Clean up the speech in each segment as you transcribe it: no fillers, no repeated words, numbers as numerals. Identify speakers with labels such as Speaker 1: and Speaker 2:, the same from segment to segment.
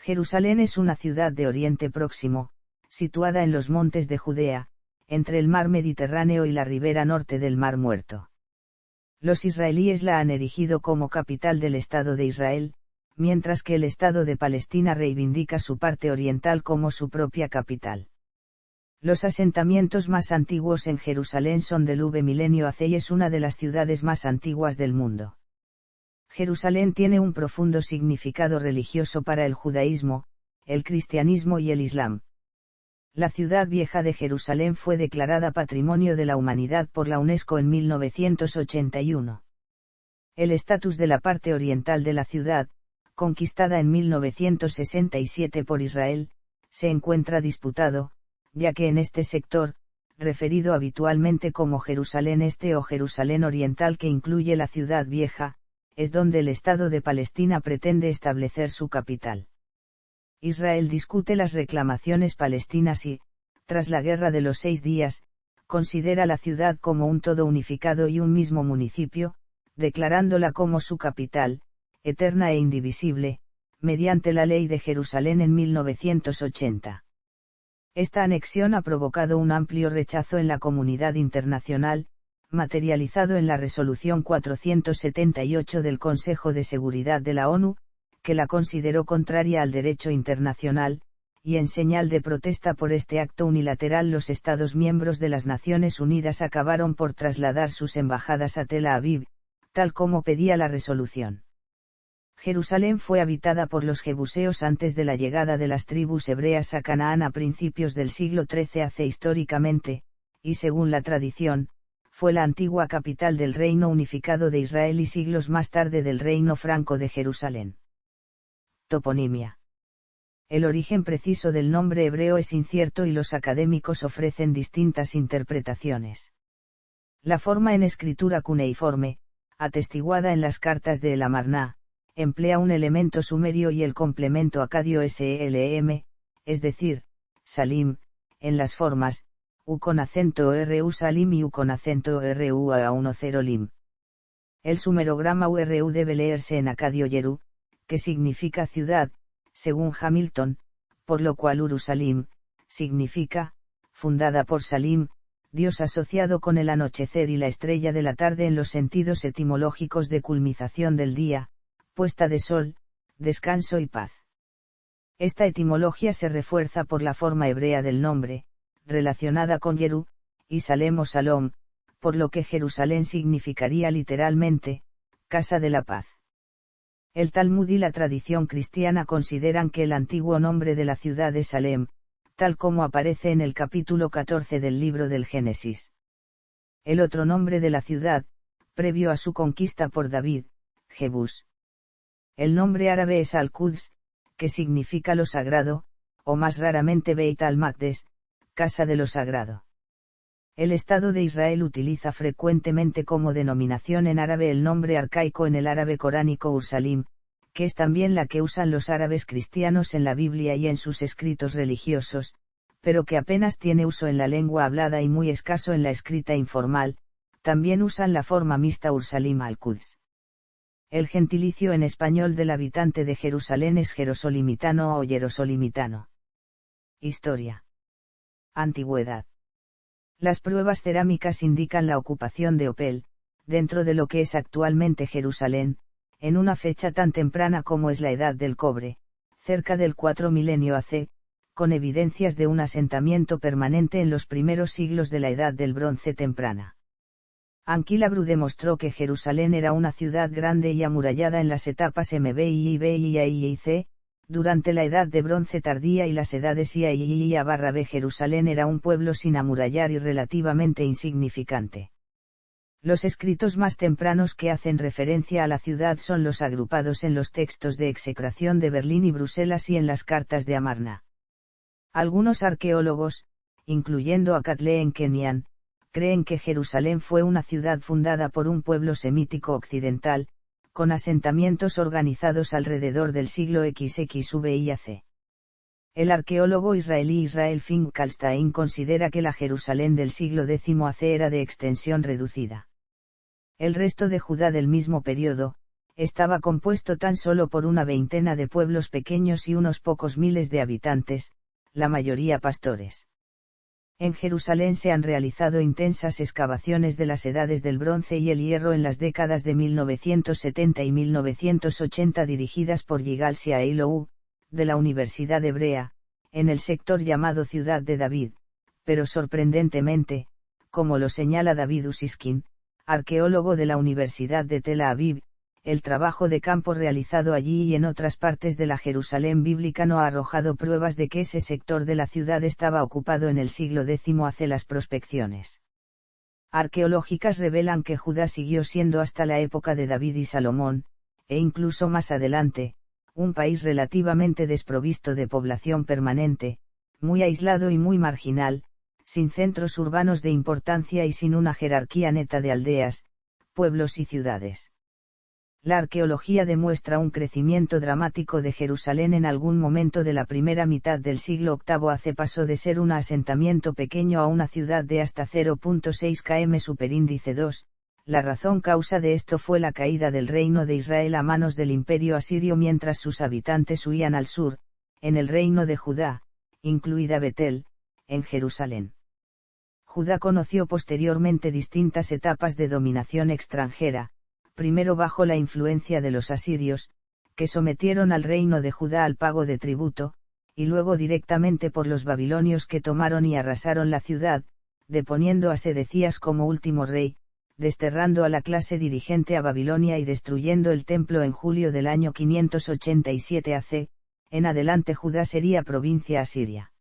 Speaker 1: Jerusalén es una ciudad de Oriente Próximo, situada en los montes de Judea, entre el mar Mediterráneo y la ribera norte del Mar Muerto. Los israelíes la han erigido como capital del Estado de Israel, mientras que el Estado de Palestina reivindica su parte oriental como su propia capital. Los asentamientos más antiguos en Jerusalén son del milenio AC y es una de las ciudades más antiguas del mundo. Jerusalén tiene un profundo significado religioso para el judaísmo, el cristianismo y el islam. La ciudad vieja de Jerusalén fue declarada Patrimonio de la Humanidad por la UNESCO en 1981. El estatus de la parte oriental de la ciudad, conquistada en 1967 por Israel, se encuentra disputado, ya que en este sector, referido habitualmente como Jerusalén Este o Jerusalén Oriental que incluye la ciudad vieja, es donde el Estado de Palestina pretende establecer su capital. Israel discute las reclamaciones palestinas y, tras la Guerra de los 6 días, considera la ciudad como un todo unificado y un mismo municipio, declarándola como su capital, eterna e indivisible, mediante la Ley de Jerusalén en 1980. Esta anexión ha provocado un amplio rechazo en la comunidad internacional, materializado en la Resolución 478 del Consejo de Seguridad de la ONU, que la consideró contraria al derecho internacional, y en señal de protesta por este acto unilateral los Estados miembros de las Naciones Unidas acabaron por trasladar sus embajadas a Tel Aviv, tal como pedía la resolución. Jerusalén fue habitada por los jebuseos antes de la llegada de las tribus hebreas a Canaán a principios del siglo XIII AC históricamente, y según la tradición, fue la antigua capital del Reino Unificado de Israel y siglos más tarde del Reino Franco de Jerusalén. Toponimia. El origen preciso del nombre hebreo es incierto y los académicos ofrecen distintas interpretaciones. La forma en escritura cuneiforme, atestiguada en las cartas de El Amarná, emplea un elemento sumerio y el complemento acadio SLM, es decir, Salim, en las formas, U con acento RU Salim y U con acento RU A10 Lim. El sumerograma URU debe leerse en acadio Yeru, que significa ciudad, según Hamilton, por lo cual Urusalim, significa, fundada por Salim, dios asociado con el anochecer y la estrella de la tarde en los sentidos etimológicos de culminación del día, puesta de sol, descanso y paz. Esta etimología se refuerza por la forma hebrea del nombre, relacionada con Yeru, y Salem o Salom, por lo que Jerusalén significaría literalmente, casa de la paz. El Talmud y la tradición cristiana consideran que el antiguo nombre de la ciudad es Salem, tal como aparece en el capítulo 14 del libro del Génesis. El otro nombre de la ciudad, previo a su conquista por David, Jebús. El nombre árabe es Al-Quds, que significa lo sagrado, o más raramente Beit al-Maqdes, casa de lo sagrado. El Estado de Israel utiliza frecuentemente como denominación en árabe el nombre arcaico en el árabe coránico Ursalim, que es también la que usan los árabes cristianos en la Biblia y en sus escritos religiosos, pero que apenas tiene uso en la lengua hablada y muy escaso en la escrita informal. También usan la forma mixta Ursalim al-Quds. El gentilicio en español del habitante de Jerusalén es jerosolimitano o jerosolimitano. Historia. Antigüedad. Las pruebas cerámicas indican la ocupación de Opel, dentro de lo que es actualmente Jerusalén, en una fecha tan temprana como es la Edad del Cobre, cerca del 4 milenio AC, con evidencias de un asentamiento permanente en los primeros siglos de la Edad del Bronce temprana. Anquilabru demostró que Jerusalén era una ciudad grande y amurallada en las etapas MBI, IB y C, durante la Edad de Bronce tardía y las edades IA y IA/B. Jerusalén era un pueblo sin amurallar y relativamente insignificante. Los escritos más tempranos que hacen referencia a la ciudad son los agrupados en los textos de execración de Berlín y Bruselas y en las cartas de Amarna. Algunos arqueólogos, incluyendo a Kathleen Kenyon, creen que Jerusalén fue una ciudad fundada por un pueblo semítico occidental, con asentamientos organizados alrededor del siglo XXV y AC. El arqueólogo israelí Israel Finkelstein considera que la Jerusalén del siglo X AC era de extensión reducida. El resto de Judá del mismo periodo, estaba compuesto tan solo por una veintena de pueblos pequeños y unos pocos miles de habitantes, la mayoría pastores. En Jerusalén se han realizado intensas excavaciones de las edades del bronce y el hierro en las décadas de 1970 y 1980 dirigidas por Yigal Shailou, de la Universidad Hebrea, en el sector llamado Ciudad de David, pero sorprendentemente, como lo señala David Usiskin, arqueólogo de la Universidad de Tel Aviv, el trabajo de campo realizado allí y en otras partes de la Jerusalén bíblica no ha arrojado pruebas de que ese sector de la ciudad estaba ocupado en el siglo X. Hace las prospecciones arqueológicas revelan que Judá siguió siendo hasta la época de David y Salomón, e incluso más adelante, un país relativamente desprovisto de población permanente, muy aislado y muy marginal, sin centros urbanos de importancia y sin una jerarquía neta de aldeas, pueblos y ciudades. La arqueología demuestra un crecimiento dramático de Jerusalén en algún momento de la primera mitad del siglo VIII AC pasó de ser un asentamiento pequeño a una ciudad de hasta 0.6 km superíndice 2, la razón causa de esto fue la caída del reino de Israel a manos del imperio asirio mientras sus habitantes huían al sur, en el reino de Judá, incluida Betel, en Jerusalén. Judá conoció posteriormente distintas etapas de dominación extranjera, primero bajo la influencia de los asirios, que sometieron al reino de Judá al pago de tributo, y luego directamente por los babilonios que tomaron y arrasaron la ciudad, deponiendo a Sedecías como último rey, desterrando a la clase dirigente a Babilonia y destruyendo el templo en julio del año 587 AC, en adelante Judá sería provincia asiria.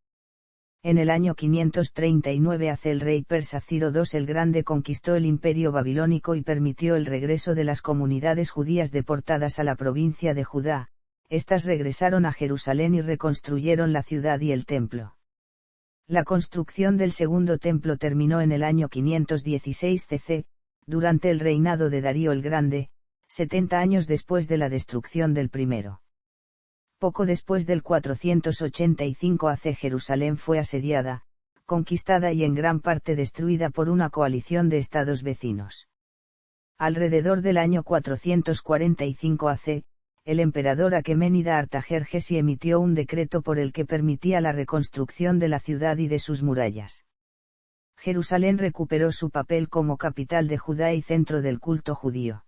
Speaker 1: En el año 539 AC el rey persa Ciro II el Grande conquistó el imperio babilónico y permitió el regreso de las comunidades judías deportadas a la provincia de Judá. Estas regresaron a Jerusalén y reconstruyeron la ciudad y el templo. La construcción del segundo templo terminó en el año 516 CC, durante el reinado de Darío el Grande, 70 años después de la destrucción del primero. Poco después del 485 AC Jerusalén fue asediada, conquistada y en gran parte destruida por una coalición de estados vecinos. Alrededor del año 445 AC, el emperador Aqueménida Artajerjes emitió un decreto por el que permitía la reconstrucción de la ciudad y de sus murallas. Jerusalén recuperó su papel como capital de Judá y centro del culto judío.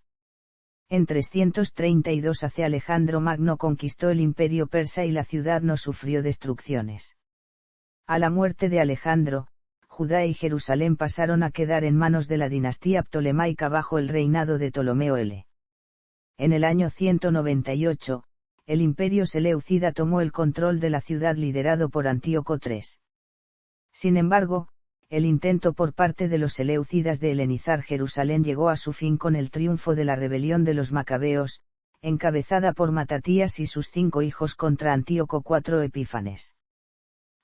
Speaker 1: En 332 AC Alejandro Magno conquistó el imperio persa y la ciudad no sufrió destrucciones. A la muerte de Alejandro, Judá y Jerusalén pasaron a quedar en manos de la dinastía ptolemaica bajo el reinado de Ptolomeo I. En el año 198, el imperio seleucida tomó el control de la ciudad liderado por Antíoco III. Sin embargo, el intento por parte de los seleucidas de helenizar Jerusalén llegó a su fin con el triunfo de la rebelión de los macabeos, encabezada por Matatías y sus 5 hijos contra Antíoco IV Epífanes.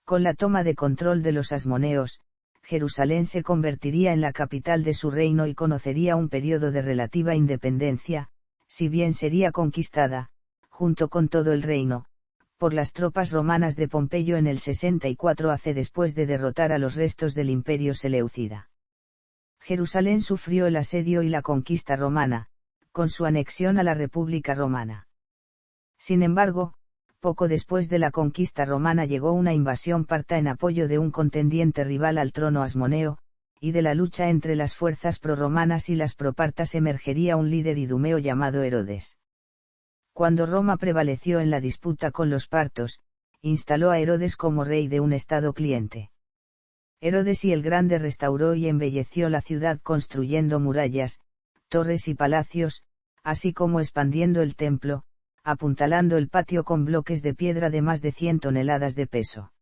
Speaker 1: Con la toma de control de los asmoneos, Jerusalén se convertiría en la capital de su reino y conocería un periodo de relativa independencia, si bien sería conquistada, junto con todo el reino, por las tropas romanas de Pompeyo en el 64 AC después de derrotar a los restos del imperio seleucida. Jerusalén sufrió el asedio y la conquista romana, con su anexión a la República Romana. Sin embargo, poco después de la conquista romana llegó una invasión parta en apoyo de un contendiente rival al trono asmoneo, y de la lucha entre las fuerzas prorromanas y las propartas emergería un líder idumeo llamado Herodes. Cuando Roma prevaleció en la disputa con los partos, instaló a Herodes como rey de un estado cliente. Herodes y el Grande restauró y embelleció la ciudad construyendo murallas, torres y palacios, así como expandiendo el templo, apuntalando el patio con bloques de piedra de más de 100 toneladas de peso.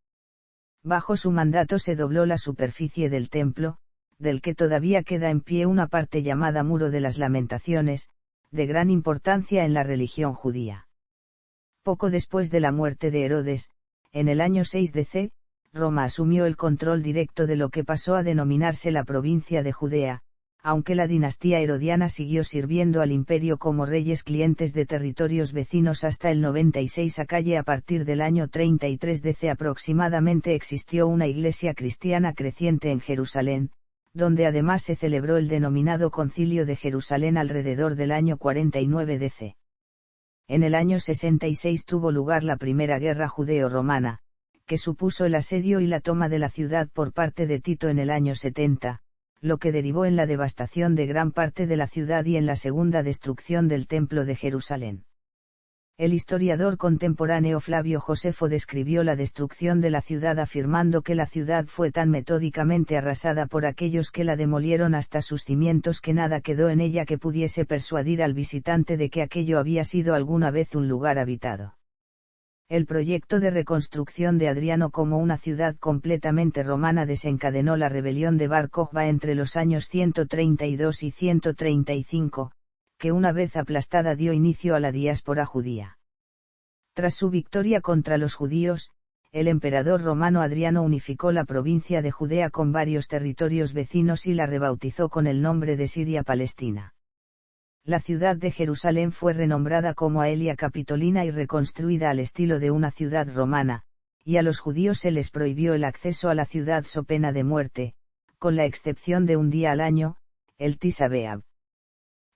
Speaker 1: Bajo su mandato se dobló la superficie del templo, del que todavía queda en pie una parte llamada Muro de las Lamentaciones, de gran importancia en la religión judía. Poco después de la muerte de Herodes, en el año 6 DC, Roma asumió el control directo de lo que pasó a denominarse la provincia de Judea, aunque la dinastía herodiana siguió sirviendo al imperio como reyes clientes de territorios vecinos hasta el 96 AC. A partir del año 33 DC aproximadamente existió una iglesia cristiana creciente en Jerusalén, donde además se celebró el denominado Concilio de Jerusalén alrededor del año 49 DC. En el año 66 tuvo lugar la Primera Guerra Judeo-Romana, que supuso el asedio y la toma de la ciudad por parte de Tito en el año 70, lo que derivó en la devastación de gran parte de la ciudad y en la segunda destrucción del Templo de Jerusalén. El historiador contemporáneo Flavio Josefo describió la destrucción de la ciudad afirmando que la ciudad fue tan metódicamente arrasada por aquellos que la demolieron hasta sus cimientos que nada quedó en ella que pudiese persuadir al visitante de que aquello había sido alguna vez un lugar habitado. El proyecto de reconstrucción de Adriano como una ciudad completamente romana desencadenó la rebelión de Bar Kokhba entre los años 132 y 135, que una vez aplastada dio inicio a la diáspora judía. Tras su victoria contra los judíos, el emperador romano Adriano unificó la provincia de Judea con varios territorios vecinos y la rebautizó con el nombre de Siria-Palestina. La ciudad de Jerusalén fue renombrada como Aelia Capitolina y reconstruida al estilo de una ciudad romana, y a los judíos se les prohibió el acceso a la ciudad so pena de muerte, con la excepción de un día al año, el Tisha B'Av.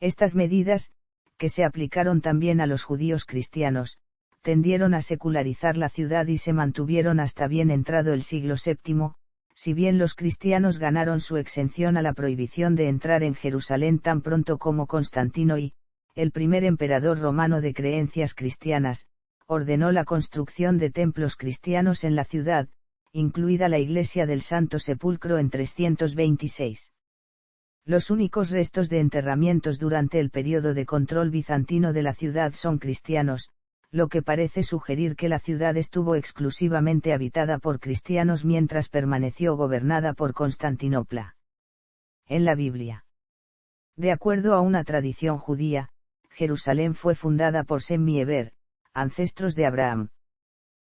Speaker 1: Estas medidas, que se aplicaron también a los judíos cristianos, tendieron a secularizar la ciudad y se mantuvieron hasta bien entrado el siglo VII, si bien los cristianos ganaron su exención a la prohibición de entrar en Jerusalén tan pronto como Constantino I, el primer emperador romano de creencias cristianas, ordenó la construcción de templos cristianos en la ciudad, incluida la iglesia del Santo Sepulcro en 326. Los únicos restos de enterramientos durante el periodo de control bizantino de la ciudad son cristianos, lo que parece sugerir que la ciudad estuvo exclusivamente habitada por cristianos mientras permaneció gobernada por Constantinopla. En la Biblia. De acuerdo a una tradición judía, Jerusalén fue fundada por Sem y Eber, ancestros de Abraham.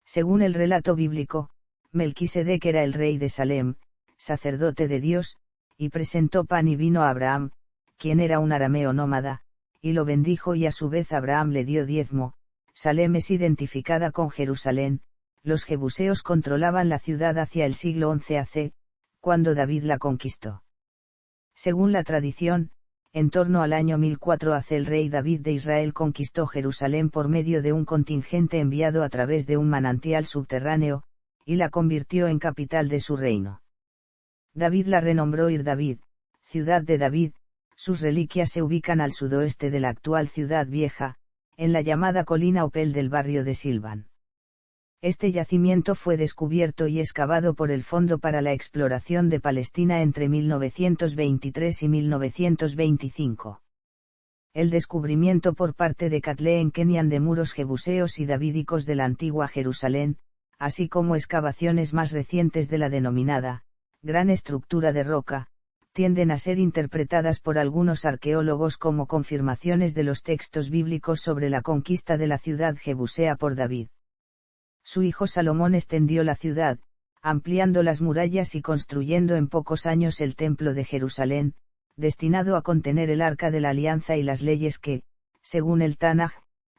Speaker 1: Según el relato bíblico, Melquisedec era el rey de Salem, sacerdote de Dios, y presentó pan y vino a Abraham, quien era un arameo nómada, y lo bendijo y a su vez Abraham le dio diezmo. Salem es identificada con Jerusalén. Los jebuseos controlaban la ciudad hacia el siglo XI AC, cuando David la conquistó. Según la tradición, en torno al año 1004 AC el rey David de Israel conquistó Jerusalén por medio de un contingente enviado a través de un manantial subterráneo, y la convirtió en capital de su reino. David la renombró Ir-David, ciudad de David. Sus reliquias se ubican al sudoeste de la actual ciudad vieja, en la llamada colina Opel del barrio de Silvan. Este yacimiento fue descubierto y excavado por el Fondo para la Exploración de Palestina entre 1923 y 1925. El descubrimiento por parte de Kathleen Kenyan de muros jebuseos y davídicos de la antigua Jerusalén, así como excavaciones más recientes de la denominada gran estructura de roca, tienden a ser interpretadas por algunos arqueólogos como confirmaciones de los textos bíblicos sobre la conquista de la ciudad jebusea por David. Su hijo Salomón extendió la ciudad, ampliando las murallas y construyendo en pocos años el Templo de Jerusalén, destinado a contener el Arca de la Alianza y las leyes que, según el Tanaj,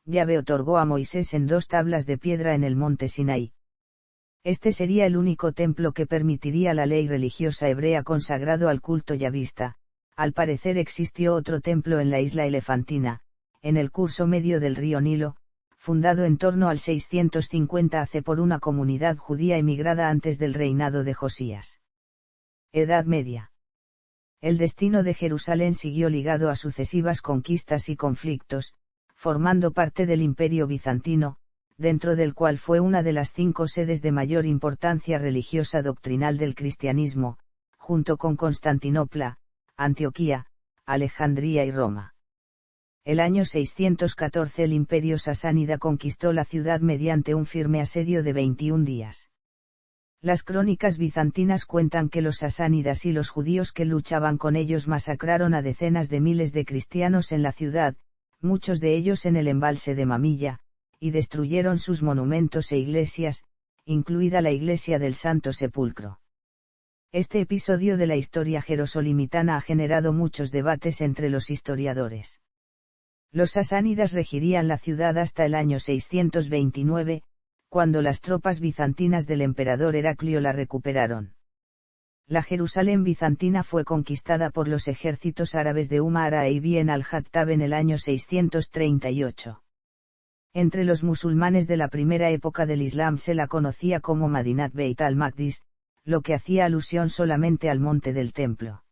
Speaker 1: Yahvé otorgó a Moisés en 2 tablas de piedra en el monte Sinaí. Este sería el único templo que permitiría la ley religiosa hebrea consagrado al culto yavista. Al parecer existió otro templo en la isla Elefantina, en el curso medio del río Nilo, fundado en torno al 650 AC por una comunidad judía emigrada antes del reinado de Josías. Edad Media. El destino de Jerusalén siguió ligado a sucesivas conquistas y conflictos, formando parte del Imperio bizantino, dentro del cual fue una de las 5 sedes de mayor importancia religiosa doctrinal del cristianismo, junto con Constantinopla, Antioquía, Alejandría y Roma. El año 614 el Imperio sasánida conquistó la ciudad mediante un firme asedio de 21 días. Las crónicas bizantinas cuentan que los sasánidas y los judíos que luchaban con ellos masacraron a decenas de miles de cristianos en la ciudad, muchos de ellos en el embalse de Mamilla, y destruyeron sus monumentos e iglesias, incluida la iglesia del Santo Sepulcro. Este episodio de la historia jerosolimitana ha generado muchos debates entre los historiadores. Los sasánidas regirían la ciudad hasta el año 629, cuando las tropas bizantinas del emperador Heraclio la recuperaron. La Jerusalén bizantina fue conquistada por los ejércitos árabes de Umar ibn al-Khattab en el año 638. Entre los musulmanes de la primera época del Islam se la conocía como Madinat Beit al-Maqdis, lo que hacía alusión solamente al monte del templo.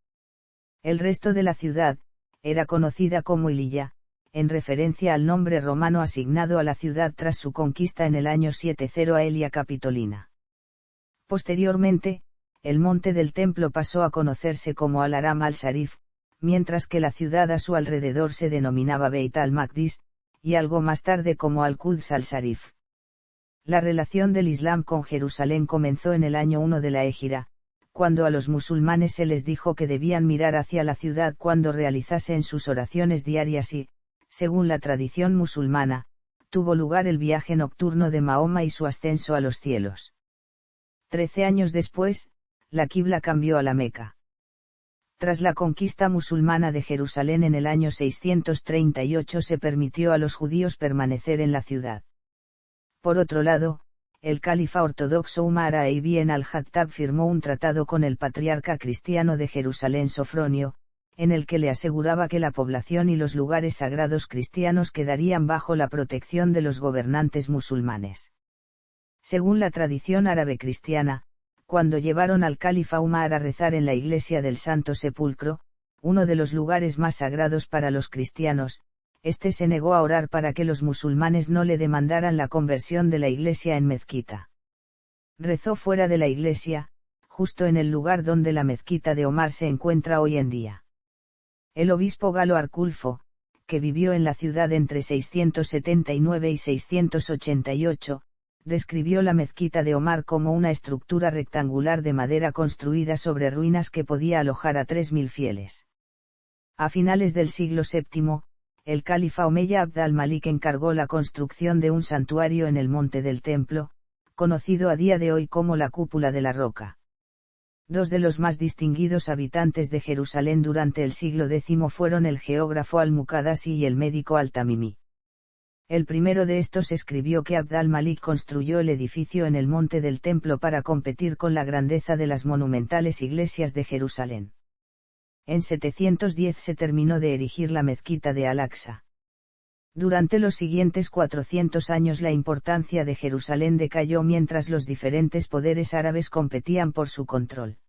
Speaker 1: El resto de la ciudad era conocida como Iliyah, en referencia al nombre romano asignado a la ciudad tras su conquista en el año 70 a Elia Capitolina. Posteriormente, el monte del templo pasó a conocerse como Al-Haram al-Sharif, mientras que la ciudad a su alrededor se denominaba Beit al-Maqdis, y algo más tarde como Al-Quds al-Sharif. La relación del Islam con Jerusalén comenzó en el año 1 de la Égira, cuando a los musulmanes se les dijo que debían mirar hacia la ciudad cuando realizasen sus oraciones diarias y, según la tradición musulmana, tuvo lugar el viaje nocturno de Mahoma y su ascenso a los cielos. 13 años después, la quibla cambió a la Meca. Tras la conquista musulmana de Jerusalén en el año 638 se permitió a los judíos permanecer en la ciudad. Por otro lado, el califa ortodoxo Umar ibn al-Khattab firmó un tratado con el patriarca cristiano de Jerusalén Sofronio, en el que le aseguraba que la población y los lugares sagrados cristianos quedarían bajo la protección de los gobernantes musulmanes. Según la tradición árabe cristiana, cuando llevaron al califa Umar a rezar en la iglesia del Santo Sepulcro, uno de los lugares más sagrados para los cristianos, este se negó a orar para que los musulmanes no le demandaran la conversión de la iglesia en mezquita. Rezó fuera de la iglesia, justo en el lugar donde la mezquita de Omar se encuentra hoy en día. El obispo Galo Arculfo, que vivió en la ciudad entre 679 y 688, describió la mezquita de Omar como una estructura rectangular de madera construida sobre ruinas que podía alojar a 3000 fieles. A finales del siglo VII, el califa omeya Abd al-Malik encargó la construcción de un santuario en el monte del templo, conocido a día de hoy como la Cúpula de la Roca. Dos de los más distinguidos habitantes de Jerusalén durante el siglo X fueron el geógrafo al-Muqaddasi y el médico al-Tamimi. El primero de estos escribió que Abd al-Malik construyó el edificio en el monte del templo para competir con la grandeza de las monumentales iglesias de Jerusalén. En 710 se terminó de erigir la mezquita de Al-Aqsa. Durante los siguientes 400 años la importancia de Jerusalén decayó mientras los diferentes poderes árabes competían por su control.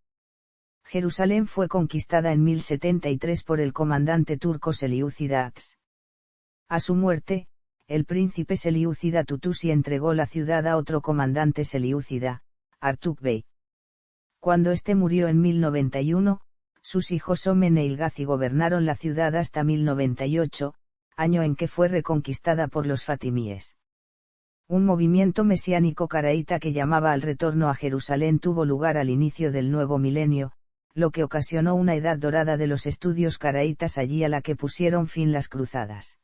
Speaker 1: Jerusalén fue conquistada en 1073 por el comandante turco Seliúcida Aks. A su muerte, el príncipe Seliúcida Tutusi entregó la ciudad a otro comandante seliúcida, Artuk Bey. Cuando este murió en 1091, sus hijos Omen e Ilgazi gobernaron la ciudad hasta 1098, año en que fue reconquistada por los fatimíes. Un movimiento mesiánico caraíta que llamaba al retorno a Jerusalén tuvo lugar al inicio del nuevo milenio, lo que ocasionó una edad dorada de los estudios caraítas allí a la que pusieron fin las cruzadas.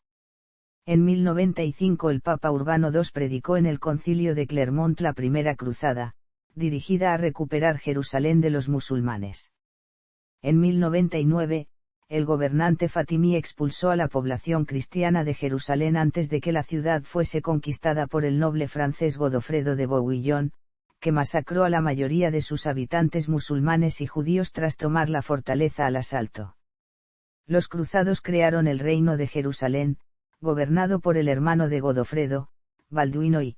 Speaker 1: En 1095 el Papa Urbano II predicó en el Concilio de Clermont la primera cruzada, dirigida a recuperar Jerusalén de los musulmanes. En 1099, el gobernante fatimí expulsó a la población cristiana de Jerusalén antes de que la ciudad fuese conquistada por el noble francés Godofredo de Bouillon, que masacró a la mayoría de sus habitantes musulmanes y judíos tras tomar la fortaleza al asalto. Los cruzados crearon el reino de Jerusalén, gobernado por el hermano de Godofredo, Balduino I.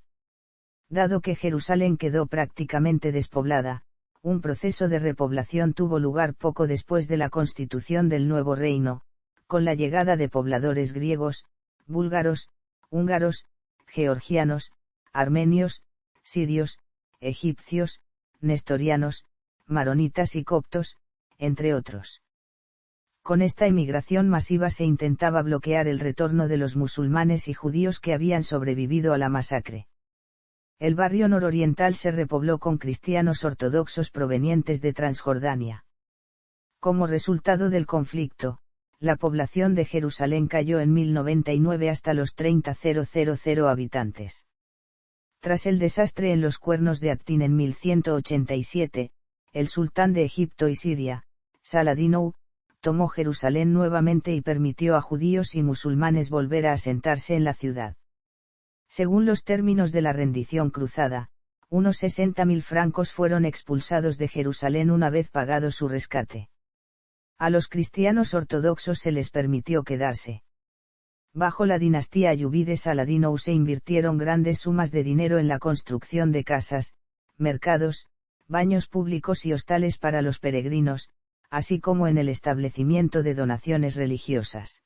Speaker 1: Dado que Jerusalén quedó prácticamente despoblada, un proceso de repoblación tuvo lugar poco después de la constitución del nuevo reino, con la llegada de pobladores griegos, búlgaros, húngaros, georgianos, armenios, sirios, egipcios, nestorianos, maronitas y coptos, entre otros. Con esta emigración masiva se intentaba bloquear el retorno de los musulmanes y judíos que habían sobrevivido a la masacre. El barrio nororiental se repobló con cristianos ortodoxos provenientes de Transjordania. Como resultado del conflicto, la población de Jerusalén cayó en 1099 hasta los 30.000 habitantes. Tras el desastre en los Cuernos de Attín en 1187, el sultán de Egipto y Siria, Saladino, tomó Jerusalén nuevamente y permitió a judíos y musulmanes volver a asentarse en la ciudad. Según los términos de la rendición cruzada, unos 60.000 francos fueron expulsados de Jerusalén una vez pagado su rescate. A los cristianos ortodoxos se les permitió quedarse. Bajo la dinastía ayubí Saladino se invirtieron grandes sumas de dinero en la construcción de casas, mercados, baños públicos y hostales para los peregrinos, así como en el establecimiento de donaciones religiosas.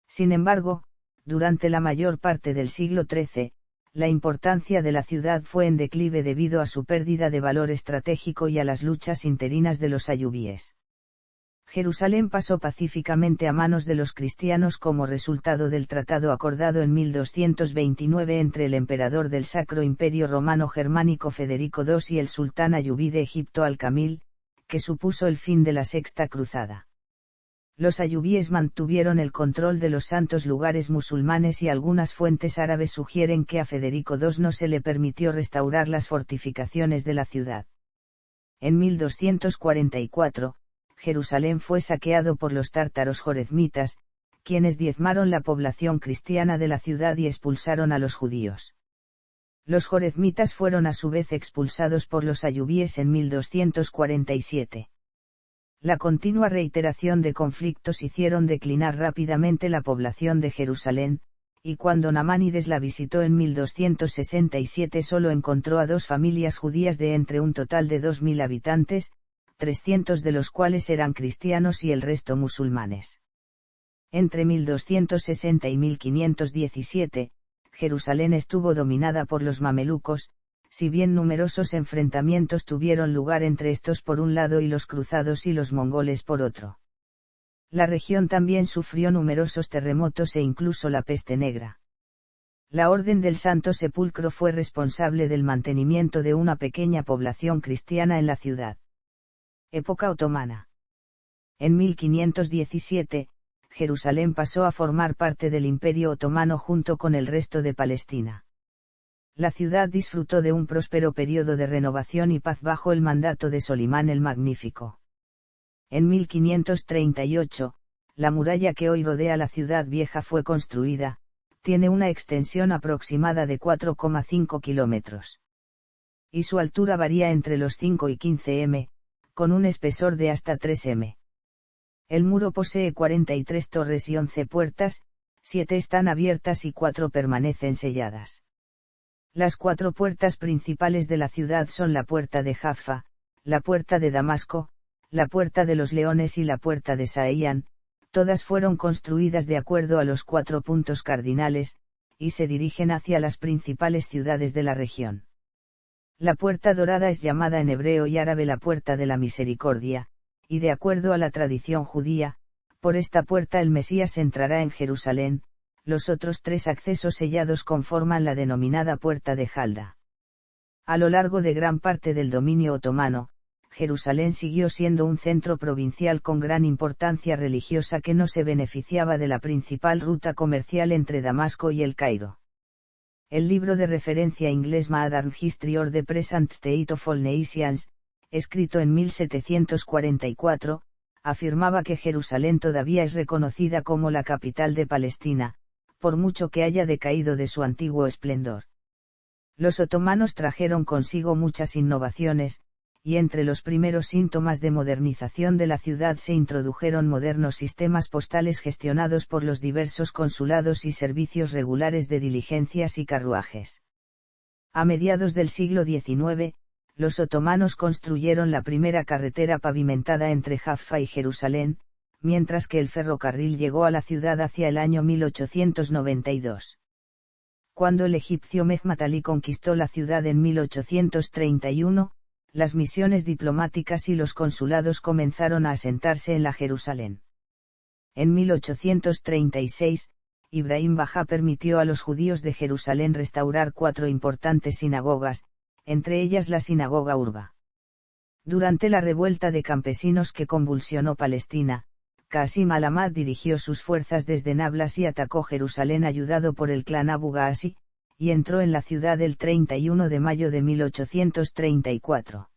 Speaker 1: Sin embargo, durante la mayor parte del siglo XIII, la importancia de la ciudad fue en declive debido a su pérdida de valor estratégico y a las luchas interinas de los ayubíes. Jerusalén pasó pacíficamente a manos de los cristianos como resultado del tratado acordado en 1229 entre el emperador del Sacro Imperio Romano Germánico Federico II y el sultán ayubí de Egipto Al-Kamil, que supuso el fin de la Sexta Cruzada. Los ayubíes mantuvieron el control de los santos lugares musulmanes y algunas fuentes árabes sugieren que a Federico II no se le permitió restaurar las fortificaciones de la ciudad. En 1244, Jerusalén fue saqueado por los tártaros jorezmitas, quienes diezmaron la población cristiana de la ciudad y expulsaron a los judíos. Los jorezmitas fueron a su vez expulsados por los ayubíes en 1247. La continua reiteración de conflictos hicieron declinar rápidamente la población de Jerusalén, y cuando Namánides la visitó en 1267 solo encontró a 2 familias judías de entre un total de 2.000 habitantes, 300 de los cuales eran cristianos y el resto musulmanes. Entre 1260 y 1517, Jerusalén estuvo dominada por los mamelucos, si bien numerosos enfrentamientos tuvieron lugar entre estos por un lado y los cruzados y los mongoles por otro. La región también sufrió numerosos terremotos e incluso la peste negra. La Orden del Santo Sepulcro fue responsable del mantenimiento de una pequeña población cristiana en la ciudad. Época otomana. En 1517, Jerusalén pasó a formar parte del Imperio Otomano junto con el resto de Palestina. La ciudad disfrutó de un próspero periodo de renovación y paz bajo el mandato de Solimán el Magnífico. En 1538, la muralla que hoy rodea la ciudad vieja fue construida, tiene una extensión aproximada de 4,5 kilómetros. Y su altura varía entre los 5 y 15 m, con un espesor de hasta 3 m. El muro posee 43 torres y 11 puertas, 7 están abiertas y 4 permanecen selladas. Las 4 puertas principales de la ciudad son la puerta de Jaffa, la puerta de Damasco, la puerta de los Leones y la puerta de Saían, todas fueron construidas de acuerdo a los 4 puntos cardinales, y se dirigen hacia las principales ciudades de la región. La puerta dorada es llamada en hebreo y árabe la puerta de la misericordia, y de acuerdo a la tradición judía, por esta puerta el Mesías entrará en Jerusalén. Los otros 3 accesos sellados conforman la denominada Puerta de Jalda. A lo largo de gran parte del dominio otomano, Jerusalén siguió siendo un centro provincial con gran importancia religiosa que no se beneficiaba de la principal ruta comercial entre Damasco y El Cairo. El libro de referencia inglés Modern History or the Present State of All Nations, escrito en 1744, afirmaba que Jerusalén todavía es reconocida como la capital de Palestina, por mucho que haya decaído de su antiguo esplendor. Los otomanos trajeron consigo muchas innovaciones, y entre los primeros síntomas de modernización de la ciudad se introdujeron modernos sistemas postales gestionados por los diversos consulados y servicios regulares de diligencias y carruajes. A mediados del siglo XIX, los otomanos construyeron la primera carretera pavimentada entre Jaffa y Jerusalén, mientras que el ferrocarril llegó a la ciudad hacia el año 1892. Cuando el egipcio Mehmet Ali conquistó la ciudad en 1831, las misiones diplomáticas y los consulados comenzaron a asentarse en la Jerusalén. En 1836, Ibrahim Bajá permitió a los judíos de Jerusalén restaurar 4 importantes sinagogas, entre ellas la sinagoga Urba. Durante la revuelta de campesinos que convulsionó Palestina, Qasim al-Ahmad dirigió sus fuerzas desde Nablus y atacó Jerusalén ayudado por el clan Abu Gaasi, y entró en la ciudad el 31 de mayo de 1834.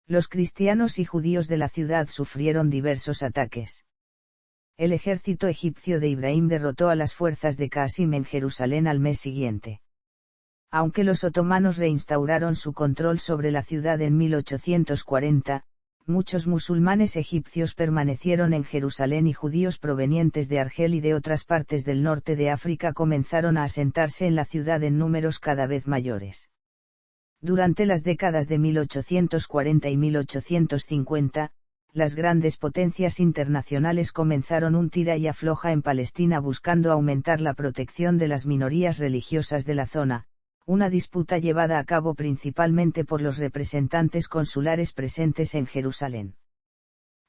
Speaker 1: Los cristianos y judíos de la ciudad sufrieron diversos ataques. El ejército egipcio de Ibrahim derrotó a las fuerzas de Qasim en Jerusalén al mes siguiente. Aunque los otomanos reinstauraron su control sobre la ciudad en 1840, muchos musulmanes egipcios permanecieron en Jerusalén y judíos provenientes de Argel y de otras partes del norte de África comenzaron a asentarse en la ciudad en números cada vez mayores. Durante las décadas de 1840 y 1850, las grandes potencias internacionales comenzaron un tira y afloja en Palestina buscando aumentar la protección de las minorías religiosas de la zona, una disputa llevada a cabo principalmente por los representantes consulares presentes en Jerusalén.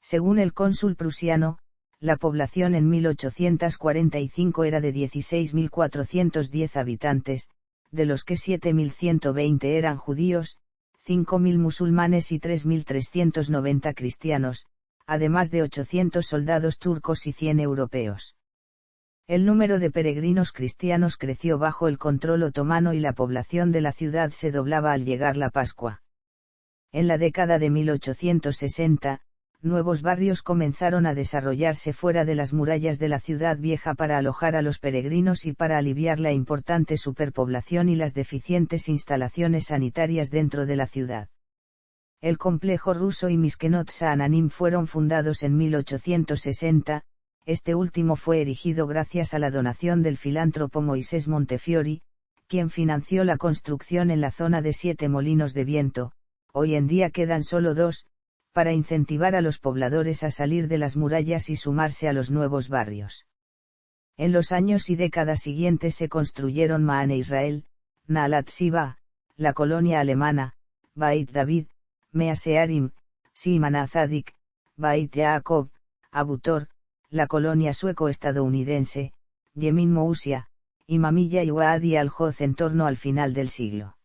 Speaker 1: Según el cónsul prusiano, la población en 1845 era de 16.410 habitantes, de los que 7.120 eran judíos, 5.000 musulmanes y 3.390 cristianos, además de 800 soldados turcos y 100 europeos. El número de peregrinos cristianos creció bajo el control otomano y la población de la ciudad se doblaba al llegar la Pascua. En la década de 1860, nuevos barrios comenzaron a desarrollarse fuera de las murallas de la ciudad vieja para alojar a los peregrinos y para aliviar la importante superpoblación y las deficientes instalaciones sanitarias dentro de la ciudad. El complejo ruso y Miskenot Saananim fueron fundados en 1860, este último fue erigido gracias a la donación del filántropo Moisés Montefiori, quien financió la construcción en la zona de 7 molinos de viento, hoy en día quedan solo 2, para incentivar a los pobladores a salir de las murallas y sumarse a los nuevos barrios. En los años y décadas siguientes se construyeron Maane Israel, Naalat Siba, la colonia alemana, Bait David, Mea Shearim, Siman Azadik, Bait Yaakov, Abutor, la colonia sueco-estadounidense, Yemin Mousia, y Mamilla y Wadi al-Hoz en torno al final del siglo.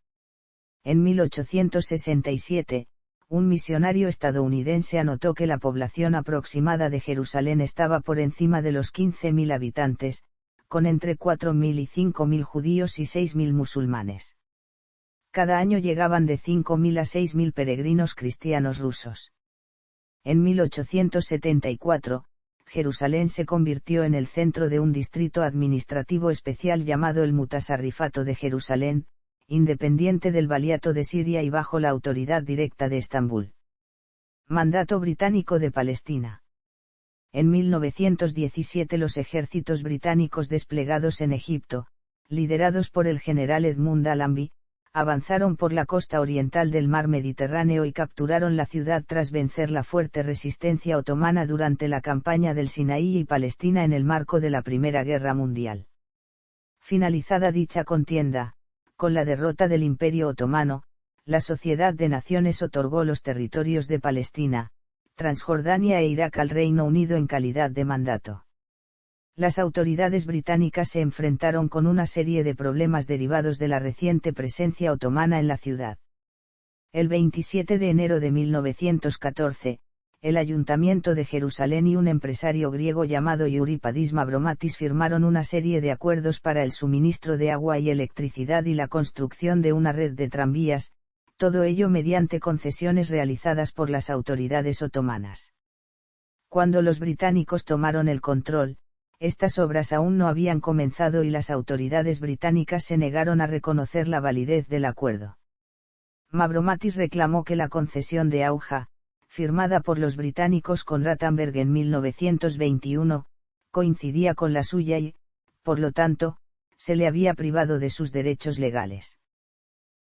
Speaker 1: En 1867, un misionario estadounidense anotó que la población aproximada de Jerusalén estaba por encima de los 15.000 habitantes, con entre 4.000 y 5.000 judíos y 6.000 musulmanes. Cada año llegaban de 5.000 a 6.000 peregrinos cristianos rusos. En 1874, Jerusalén se convirtió en el centro de un distrito administrativo especial llamado el Mutasarrifato de Jerusalén, independiente del Valiato de Siria y bajo la autoridad directa de Estambul. Mandato británico de Palestina. En 1917 los ejércitos británicos desplegados en Egipto, liderados por el general Edmund Allenby, avanzaron por la costa oriental del mar Mediterráneo y capturaron la ciudad tras vencer la fuerte resistencia otomana durante la campaña del Sinaí y Palestina en el marco de la Primera Guerra Mundial. Finalizada dicha contienda, con la derrota del Imperio Otomano, la Sociedad de Naciones otorgó los territorios de Palestina, Transjordania e Irak al Reino Unido en calidad de mandato. Las autoridades británicas se enfrentaron con una serie de problemas derivados de la reciente presencia otomana en la ciudad. El 27 de enero de 1914, el Ayuntamiento de Jerusalén y un empresario griego llamado Euripadis Mavromatis firmaron una serie de acuerdos para el suministro de agua y electricidad y la construcción de una red de tranvías, todo ello mediante concesiones realizadas por las autoridades otomanas. Cuando los británicos tomaron el control, estas obras aún no habían comenzado y las autoridades británicas se negaron a reconocer la validez del acuerdo. Mavromatis reclamó que la concesión de Auja, firmada por los británicos con Rattenberg en 1921, coincidía con la suya y, por lo tanto, se le había privado de sus derechos legales.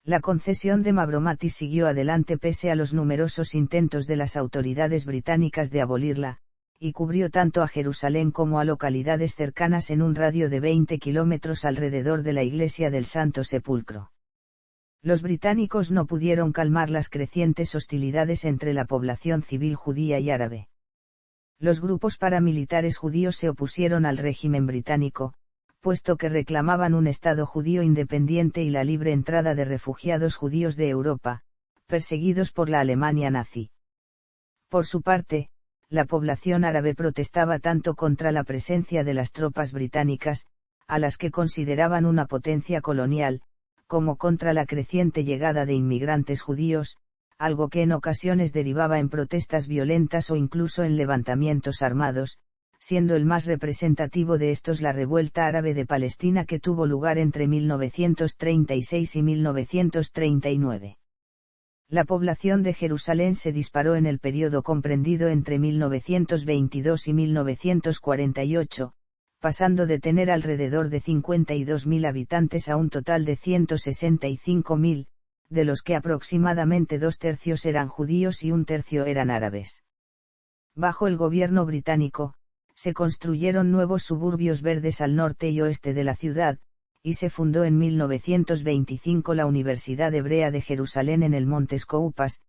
Speaker 1: La concesión de Mavromatis siguió adelante pese a los numerosos intentos de las autoridades británicas de abolirla, y cubrió tanto a Jerusalén como a localidades cercanas en un radio de 20 kilómetros alrededor de la iglesia del Santo Sepulcro. Los británicos no pudieron calmar las crecientes hostilidades entre la población civil judía y árabe. Los grupos paramilitares judíos se opusieron al régimen británico, puesto que reclamaban un Estado judío independiente y la libre entrada de refugiados judíos de Europa, perseguidos por la Alemania nazi. Por su parte, la población árabe protestaba tanto contra la presencia de las tropas británicas, a las que consideraban una potencia colonial, como contra la creciente llegada de inmigrantes judíos, algo que en ocasiones derivaba en protestas violentas o incluso en levantamientos armados, siendo el más representativo de estos la revuelta árabe de Palestina que tuvo lugar entre 1936 y 1939. La población de Jerusalén se disparó en el periodo comprendido entre 1922 y 1948, pasando de tener alrededor de 52.000 habitantes a un total de 165.000, de los que aproximadamente 2/3 eran judíos y 1/3 eran árabes. Bajo el gobierno británico, se construyeron nuevos suburbios verdes al norte y oeste de la ciudad, y se fundó en 1925 la Universidad Hebrea de Jerusalén en el Monte Scoupas,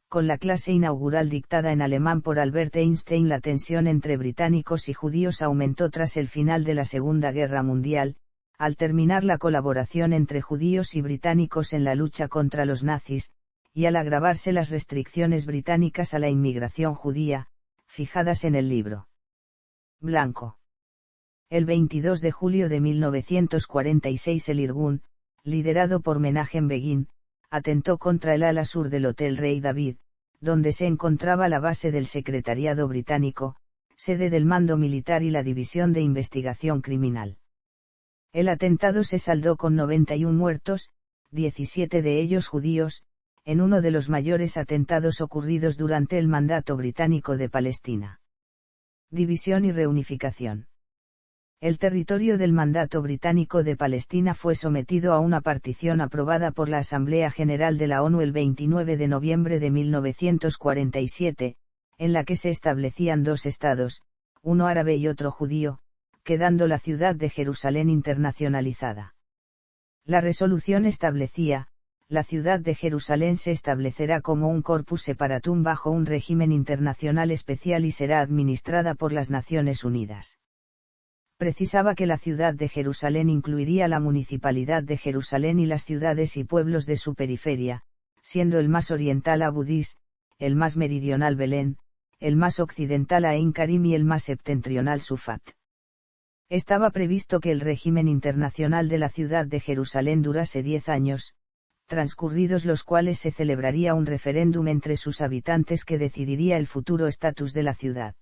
Speaker 1: con la clase inaugural dictada en alemán por Albert Einstein. La tensión entre británicos y judíos aumentó tras el final de la Segunda Guerra Mundial, al terminar la colaboración entre judíos y británicos en la lucha contra los nazis, y al agravarse las restricciones británicas a la inmigración judía, fijadas en el Libro Blanco. El 22 de julio de 1946 el Irgun, liderado por Menachem Begin, atentó contra el ala sur del Hotel Rey David, donde se encontraba la base del Secretariado Británico, sede del Mando Militar y la División de Investigación Criminal. El atentado se saldó con 91 muertos, 17 de ellos judíos, en uno de los mayores atentados ocurridos durante el mandato británico de Palestina. División y reunificación. El territorio del mandato británico de Palestina fue sometido a una partición aprobada por la Asamblea General de la ONU el 29 de noviembre de 1947, en la que se establecían dos estados, uno árabe y otro judío, quedando la ciudad de Jerusalén internacionalizada. La resolución establecía: la ciudad de Jerusalén se establecerá como un corpus separatum bajo un régimen internacional especial y será administrada por las Naciones Unidas. Precisaba que la ciudad de Jerusalén incluiría la municipalidad de Jerusalén y las ciudades y pueblos de su periferia, siendo el más oriental Abu Dis, el más meridional Belén, el más occidental Ain Karim y el más septentrional Sufat. Estaba previsto que el régimen internacional de la ciudad de Jerusalén durase 10 años, transcurridos los cuales se celebraría un referéndum entre sus habitantes que decidiría el futuro estatus de la ciudad.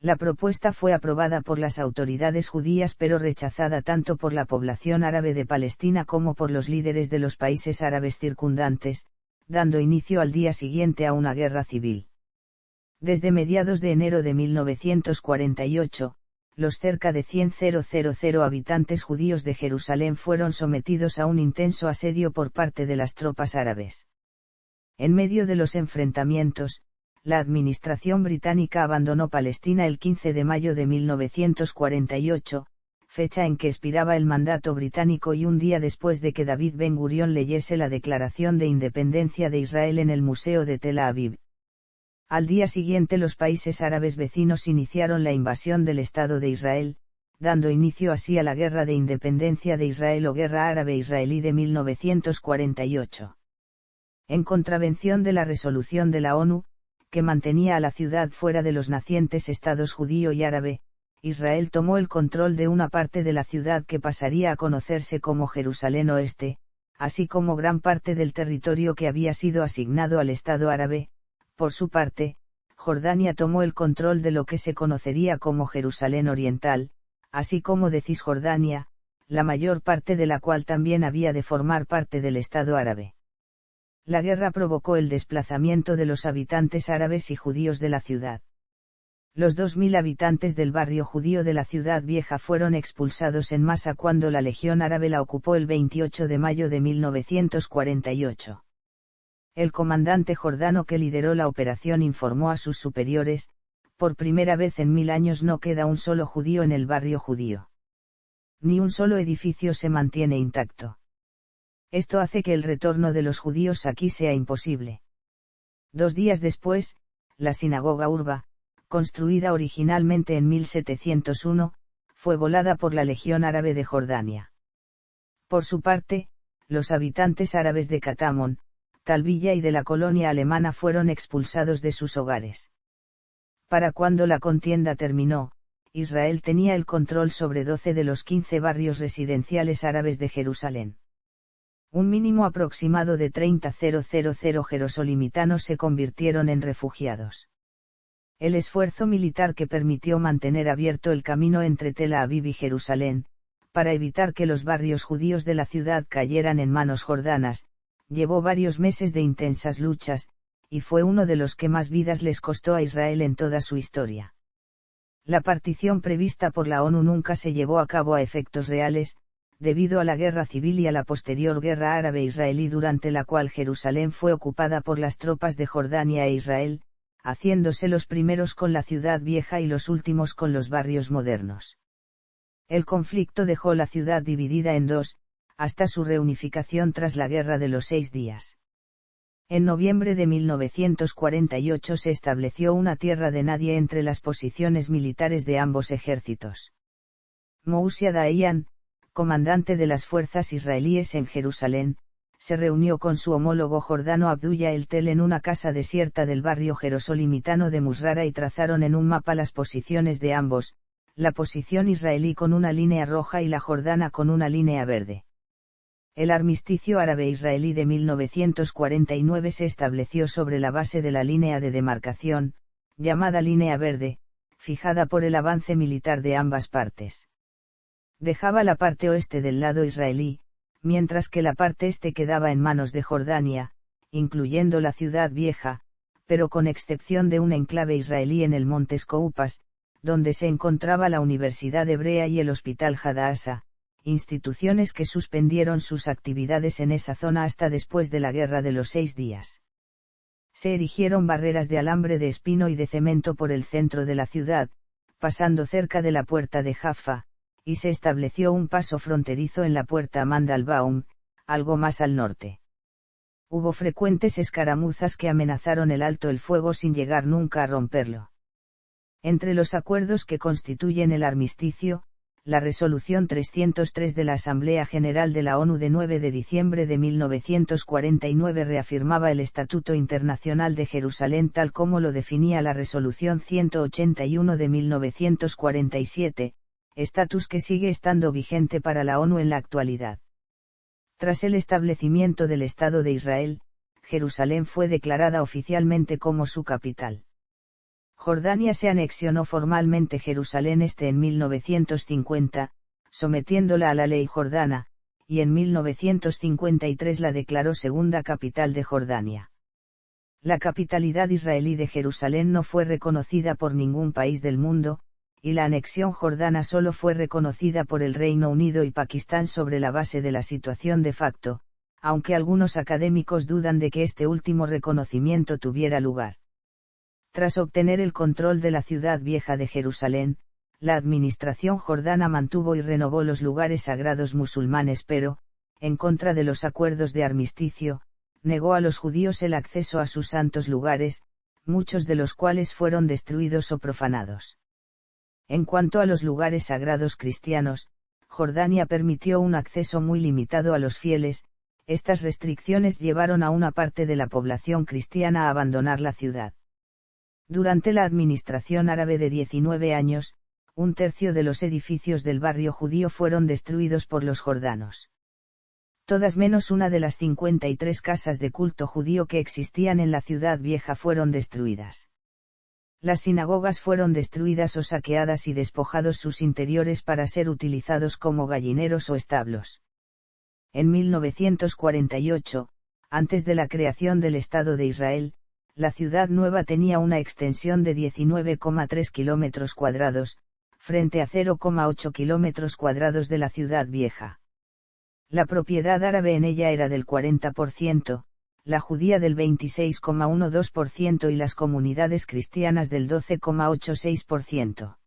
Speaker 1: La propuesta fue aprobada por las autoridades judías pero rechazada tanto por la población árabe de Palestina como por los líderes de los países árabes circundantes, dando inicio al día siguiente a una guerra civil. Desde mediados de enero de 1948, los cerca de 100.000 habitantes judíos de Jerusalén fueron sometidos a un intenso asedio por parte de las tropas árabes. En medio de los enfrentamientos, la administración británica abandonó Palestina el 15 de mayo de 1948, fecha en que expiraba el mandato británico y un día después de que David Ben Gurión leyese la Declaración de Independencia de Israel en el Museo de Tel Aviv. Al día siguiente los países árabes vecinos iniciaron la invasión del Estado de Israel, dando inicio así a la Guerra de Independencia de Israel o Guerra Árabe-Israelí de 1948. En contravención de la resolución de la ONU, que mantenía a la ciudad fuera de los nacientes estados judío y árabe, Israel tomó el control de una parte de la ciudad que pasaría a conocerse como Jerusalén Oeste, así como gran parte del territorio que había sido asignado al Estado árabe. Por su parte, Jordania tomó el control de lo que se conocería como Jerusalén Oriental, así como de Cisjordania, la mayor parte de la cual también había de formar parte del Estado árabe. La guerra provocó el desplazamiento de los habitantes árabes y judíos de la ciudad. Los 2.000 habitantes del barrio judío de la ciudad vieja fueron expulsados en masa cuando la Legión Árabe la ocupó el 28 de mayo de 1948. El comandante jordano que lideró la operación informó a sus superiores: por primera vez en 1000 años no queda un solo judío en el barrio judío. Ni un solo edificio se mantiene intacto. Esto hace que el retorno de los judíos aquí sea imposible. 2 días después, la sinagoga Urba, construida originalmente en 1701, fue volada por la Legión Árabe de Jordania. Por su parte, los habitantes árabes de Katamón, Talbilla y de la colonia alemana fueron expulsados de sus hogares. Para cuando la contienda terminó, Israel tenía el control sobre 12 de los 15 barrios residenciales árabes de Jerusalén. Un mínimo aproximado de 30.000 jerosolimitanos se convirtieron en refugiados. El esfuerzo militar que permitió mantener abierto el camino entre Tel Aviv y Jerusalén, para evitar que los barrios judíos de la ciudad cayeran en manos jordanas, llevó varios meses de intensas luchas, y fue uno de los que más vidas les costó a Israel en toda su historia. La partición prevista por la ONU nunca se llevó a cabo a efectos reales, debido a la guerra civil y a la posterior guerra árabe-israelí durante la cual Jerusalén fue ocupada por las tropas de Jordania e Israel, haciéndose los primeros con la ciudad vieja y los últimos con los barrios modernos. El conflicto dejó la ciudad dividida en dos, hasta su reunificación tras la Guerra de los 6 días. En noviembre de 1948 se estableció una tierra de nadie entre las posiciones militares de ambos ejércitos. Mousia Dayan, comandante de las fuerzas israelíes en Jerusalén, se reunió con su homólogo jordano Abdullah el-Tel en una casa desierta del barrio jerosolimitano de Musrara y trazaron en un mapa las posiciones de ambos, la posición israelí con una línea roja y la jordana con una línea verde. El armisticio árabe-israelí de 1949 se estableció sobre la base de la línea de demarcación, llamada línea verde, fijada por el avance militar de ambas partes. Dejaba la parte oeste del lado israelí, mientras que la parte este quedaba en manos de Jordania, incluyendo la ciudad vieja, pero con excepción de un enclave israelí en el monte Skoupas, donde se encontraba la Universidad Hebrea y el Hospital Hadassah, instituciones que suspendieron sus actividades en esa zona hasta después de la Guerra de los 6 días. Se erigieron barreras de alambre de espino y de cemento por el centro de la ciudad, pasando cerca de la puerta de Jaffa, y se estableció un paso fronterizo en la puerta Mandalbaum, algo más al norte. Hubo frecuentes escaramuzas que amenazaron el alto el fuego sin llegar nunca a romperlo. Entre los acuerdos que constituyen el armisticio, la Resolución 303 de la Asamblea General de la ONU de 9 de diciembre de 1949 reafirmaba el Estatuto Internacional de Jerusalén tal como lo definía la Resolución 181 de 1947, estatus que sigue estando vigente para la ONU en la actualidad. Tras el establecimiento del Estado de Israel, Jerusalén fue declarada oficialmente como su capital. Jordania se anexionó formalmente Jerusalén Este en 1950, sometiéndola a la ley jordana, y en 1953 la declaró segunda capital de Jordania. La capitalidad israelí de Jerusalén no fue reconocida por ningún país del mundo, y la anexión jordana solo fue reconocida por el Reino Unido y Pakistán sobre la base de la situación de facto, aunque algunos académicos dudan de que este último reconocimiento tuviera lugar. Tras obtener el control de la ciudad vieja de Jerusalén, la administración jordana mantuvo y renovó los lugares sagrados musulmanes pero, en contra de los acuerdos de armisticio, negó a los judíos el acceso a sus santos lugares, muchos de los cuales fueron destruidos o profanados. En cuanto a los lugares sagrados cristianos, Jordania permitió un acceso muy limitado a los fieles. Estas restricciones llevaron a una parte de la población cristiana a abandonar la ciudad. Durante la administración árabe de 19 años, un tercio de los edificios del barrio judío fueron destruidos por los jordanos. Todas menos una de las 53 casas de culto judío que existían en la ciudad vieja fueron destruidas. Las sinagogas fueron destruidas o saqueadas y despojados sus interiores para ser utilizados como gallineros o establos. En 1948, antes de la creación del Estado de Israel, la ciudad nueva tenía una extensión de 19,3 kilómetros cuadrados, frente a 0,8 kilómetros cuadrados de la ciudad vieja. La propiedad árabe en ella era del 40%, la judía del 26,12% y las comunidades cristianas del 12,86%.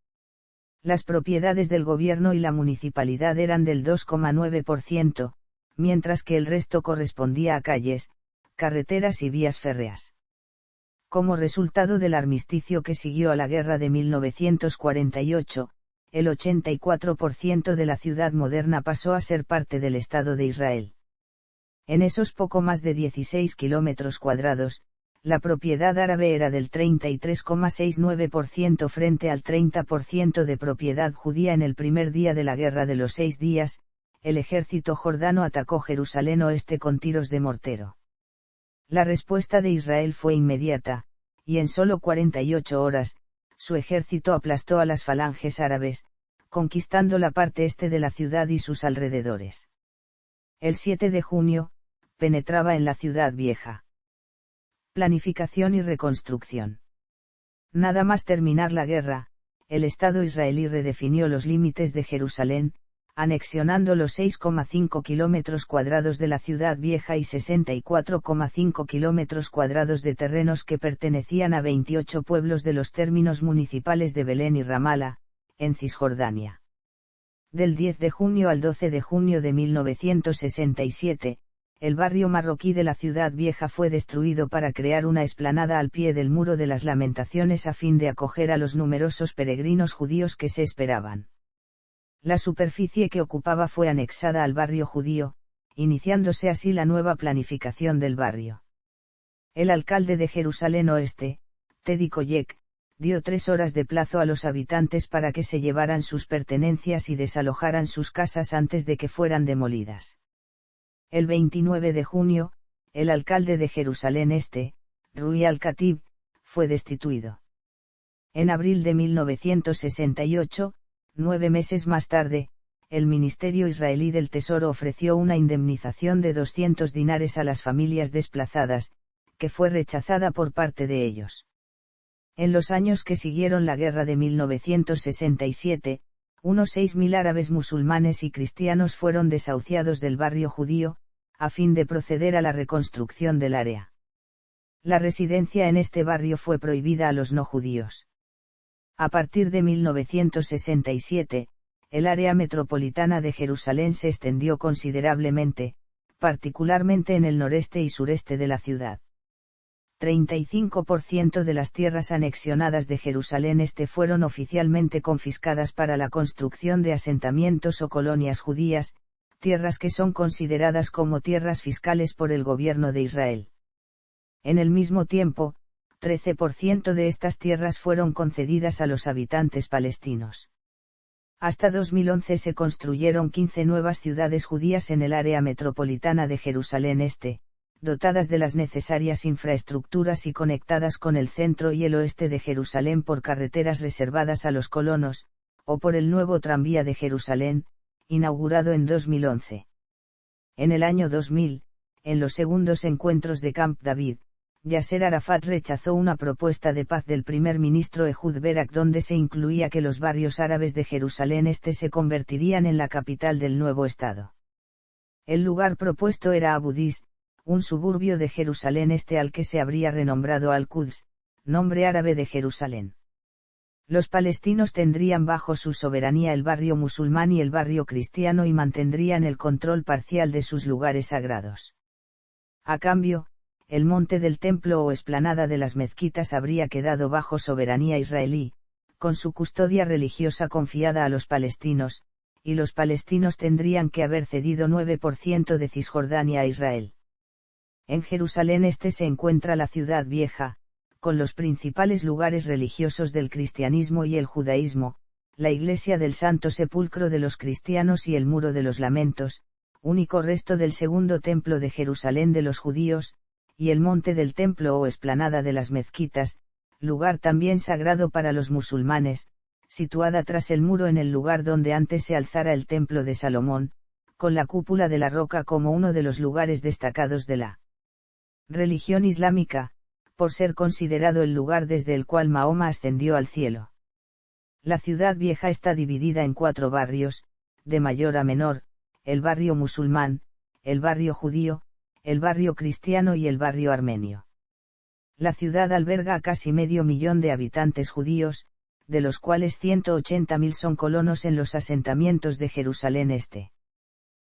Speaker 1: Las propiedades del gobierno y la municipalidad eran del 2,9%, mientras que el resto correspondía a calles, carreteras y vías férreas. Como resultado del armisticio que siguió a la guerra de 1948, el 84% de la ciudad moderna pasó a ser parte del Estado de Israel. En esos poco más de 16 kilómetros cuadrados, la propiedad árabe era del 33,69% frente al 30% de propiedad judía en el primer día de la Guerra de los 6 días. El ejército jordano atacó Jerusalén oeste con tiros de mortero. La respuesta de Israel fue inmediata, y en solo 48 horas, su ejército aplastó a las falanges árabes, conquistando la parte este de la ciudad y sus alrededores. El 7 de junio, penetraba en la ciudad vieja. Planificación y reconstrucción. Nada más terminar la guerra, el Estado israelí redefinió los límites de Jerusalén, anexionando los 6,5 kilómetros cuadrados de la ciudad vieja y 64,5 kilómetros cuadrados de terrenos que pertenecían a 28 pueblos de los términos municipales de Belén y Ramala, en Cisjordania. Del 10 de junio al 12 de junio de 1967, el barrio marroquí de la ciudad vieja fue destruido para crear una explanada al pie del Muro de las Lamentaciones a fin de acoger a los numerosos peregrinos judíos que se esperaban. La superficie que ocupaba fue anexada al barrio judío, iniciándose así la nueva planificación del barrio. El alcalde de Jerusalén Oeste, Teddy Koyek, dio 3 horas de plazo a los habitantes para que se llevaran sus pertenencias y desalojaran sus casas antes de que fueran demolidas. El 29 de junio, el alcalde de Jerusalén Este, Rui al-Khatib, fue destituido. En abril de 1968, 9 meses más tarde, el Ministerio Israelí del Tesoro ofreció una indemnización de 200 dinares a las familias desplazadas, que fue rechazada por parte de ellos. En los años que siguieron la guerra de 1967, unos 6.000 árabes musulmanes y cristianos fueron desahuciados del barrio judío, a fin de proceder a la reconstrucción del área. La residencia en este barrio fue prohibida a los no judíos. A partir de 1967, el área metropolitana de Jerusalén se extendió considerablemente, particularmente en el noreste y sureste de la ciudad. 35% de las tierras anexionadas de Jerusalén Este fueron oficialmente confiscadas para la construcción de asentamientos o colonias judías, tierras que son consideradas como tierras fiscales por el gobierno de Israel. En el mismo tiempo, 13% de estas tierras fueron concedidas a los habitantes palestinos. Hasta 2011 se construyeron 15 nuevas ciudades judías en el área metropolitana de Jerusalén Este, dotadas de las necesarias infraestructuras y conectadas con el centro y el oeste de Jerusalén por carreteras reservadas a los colonos, o por el nuevo tranvía de Jerusalén, inaugurado en 2011. En el año 2000, en los segundos encuentros de Camp David, Yasser Arafat rechazó una propuesta de paz del primer ministro Ehud Barak donde se incluía que los barrios árabes de Jerusalén Este se convertirían en la capital del nuevo Estado. El lugar propuesto era Abu Dis, un suburbio de Jerusalén Este al que se habría renombrado Al-Quds, nombre árabe de Jerusalén. Los palestinos tendrían bajo su soberanía el barrio musulmán y el barrio cristiano y mantendrían el control parcial de sus lugares sagrados. A cambio, el monte del templo o explanada de las mezquitas habría quedado bajo soberanía israelí, con su custodia religiosa confiada a los palestinos, y los palestinos tendrían que haber cedido 9% de Cisjordania a Israel. En Jerusalén Este se encuentra la ciudad vieja, con los principales lugares religiosos del cristianismo y el judaísmo, la iglesia del Santo Sepulcro de los cristianos y el Muro de los Lamentos, único resto del segundo templo de Jerusalén de los judíos, y el monte del templo o explanada de las mezquitas, lugar también sagrado para los musulmanes, situada tras el muro en el lugar donde antes se alzara el templo de Salomón, con la cúpula de la roca como uno de los lugares destacados de la religión islámica, por ser considerado el lugar desde el cual Mahoma ascendió al cielo. La ciudad vieja está dividida en 4 barrios, de mayor a menor, el barrio musulmán, el barrio judío, el barrio cristiano y el barrio armenio. La ciudad alberga a casi 500.000 de habitantes judíos, de los cuales 180.000 son colonos en los asentamientos de Jerusalén Este.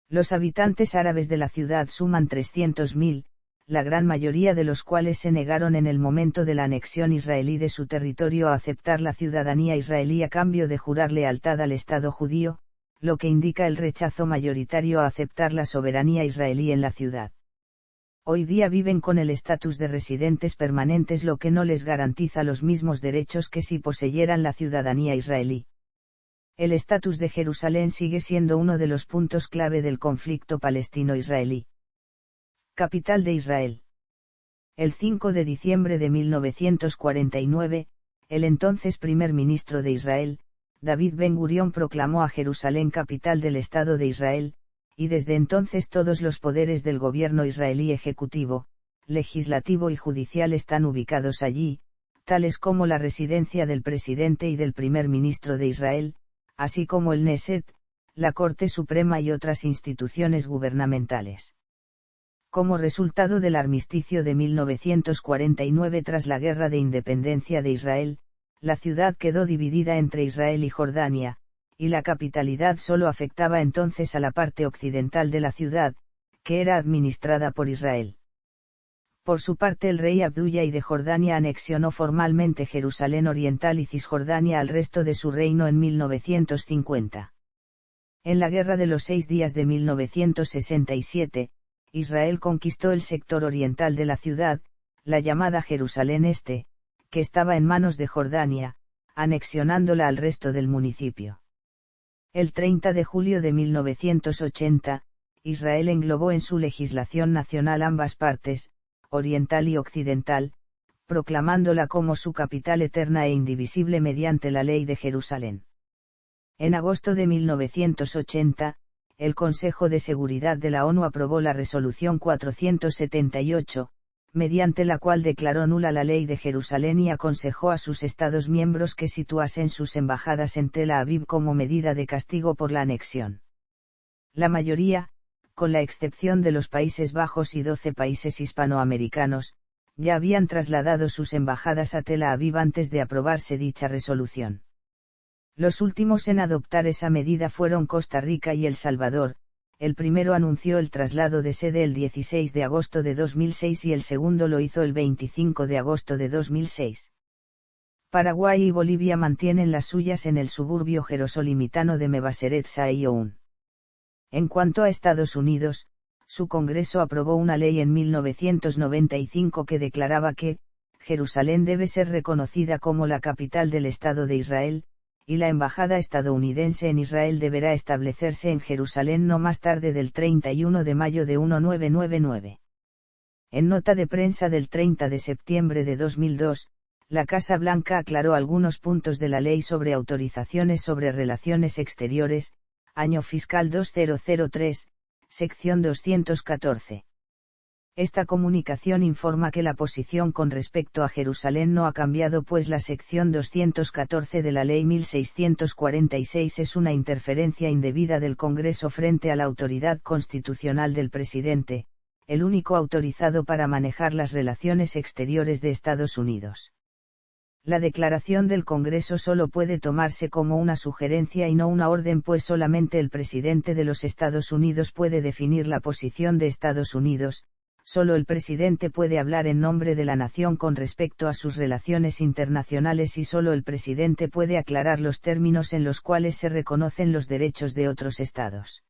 Speaker 1: Los habitantes árabes de la ciudad suman 300.000, la gran mayoría de los cuales se negaron en el momento de la anexión israelí de su territorio a aceptar la ciudadanía israelí a cambio de jurar lealtad al Estado judío, lo que indica el rechazo mayoritario a aceptar la soberanía israelí en la ciudad. Hoy día viven con el estatus de residentes permanentes, lo que no les garantiza los mismos derechos que si poseyeran la ciudadanía israelí. El estatus de Jerusalén sigue siendo uno de los puntos clave del conflicto palestino-israelí. Capital de Israel. El 5 de diciembre de 1949, el entonces primer ministro de Israel, David Ben-Gurión, proclamó a Jerusalén capital del Estado de Israel, y desde entonces todos los poderes del gobierno israelí ejecutivo, legislativo y judicial están ubicados allí, tales como la residencia del presidente y del primer ministro de Israel, así como el Knesset, la Corte Suprema y otras instituciones gubernamentales. Como resultado del armisticio de 1949 tras la Guerra de Independencia de Israel, la ciudad quedó dividida entre Israel y Jordania, y la capitalidad solo afectaba entonces a la parte occidental de la ciudad, que era administrada por Israel. Por su parte, el rey Abdullah I de Jordania anexionó formalmente Jerusalén Oriental y Cisjordania al resto de su reino en 1950. En la Guerra de los 6 Días de 1967, Israel conquistó el sector oriental de la ciudad, la llamada Jerusalén Este, que estaba en manos de Jordania, anexionándola al resto del municipio. El 30 de julio de 1980, Israel englobó en su legislación nacional ambas partes, oriental y occidental, proclamándola como su capital eterna e indivisible mediante la Ley de Jerusalén. En agosto de 1980, el Consejo de Seguridad de la ONU aprobó la Resolución 478, mediante la cual declaró nula la Ley de Jerusalén y aconsejó a sus Estados miembros que situasen sus embajadas en Tel Aviv como medida de castigo por la anexión. La mayoría, con la excepción de los Países Bajos y 12 países hispanoamericanos, ya habían trasladado sus embajadas a Tel Aviv antes de aprobarse dicha resolución. Los últimos en adoptar esa medida fueron Costa Rica y El Salvador. El primero anunció el traslado de sede el 16 de agosto de 2006 y el segundo lo hizo el 25 de agosto de 2006. Paraguay y Bolivia mantienen las suyas en el suburbio jerosolimitano de Mevaseret Zion. En cuanto a Estados Unidos, su Congreso aprobó una ley en 1995 que declaraba que, Jerusalén debe ser reconocida como la capital del Estado de Israel, y la embajada estadounidense en Israel deberá establecerse en Jerusalén no más tarde del 31 de mayo de 1999. En nota de prensa del 30 de septiembre de 2002, la Casa Blanca aclaró algunos puntos de la Ley sobre Autorizaciones sobre Relaciones Exteriores, año fiscal 2003, sección 214. Esta comunicación informa que la posición con respecto a Jerusalén no ha cambiado, pues la sección 214 de la Ley 1646 es una interferencia indebida del Congreso frente a la autoridad constitucional del presidente, el único autorizado para manejar las relaciones exteriores de Estados Unidos. La declaración del Congreso solo puede tomarse como una sugerencia y no una orden, pues solamente el presidente de los Estados Unidos puede definir la posición de Estados Unidos. Solo el presidente puede hablar en nombre de la nación con respecto a sus relaciones internacionales y solo el presidente puede aclarar los términos en los cuales se reconocen los derechos de otros estados.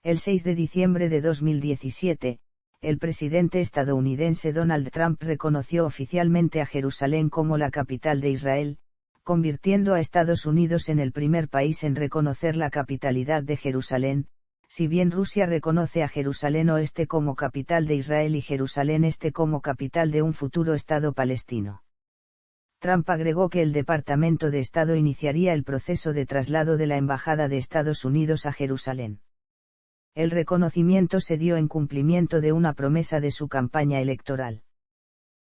Speaker 1: El 6 de diciembre de 2017, el presidente estadounidense Donald Trump reconoció oficialmente a Jerusalén como la capital de Israel, convirtiendo a Estados Unidos en el primer país en reconocer la capitalidad de Jerusalén. Si bien Rusia reconoce a Jerusalén Oeste como capital de Israel y Jerusalén Este como capital de un futuro Estado palestino. Trump agregó que el Departamento de Estado iniciaría el proceso de traslado de la Embajada de Estados Unidos a Jerusalén. El reconocimiento se dio en cumplimiento de una promesa de su campaña electoral.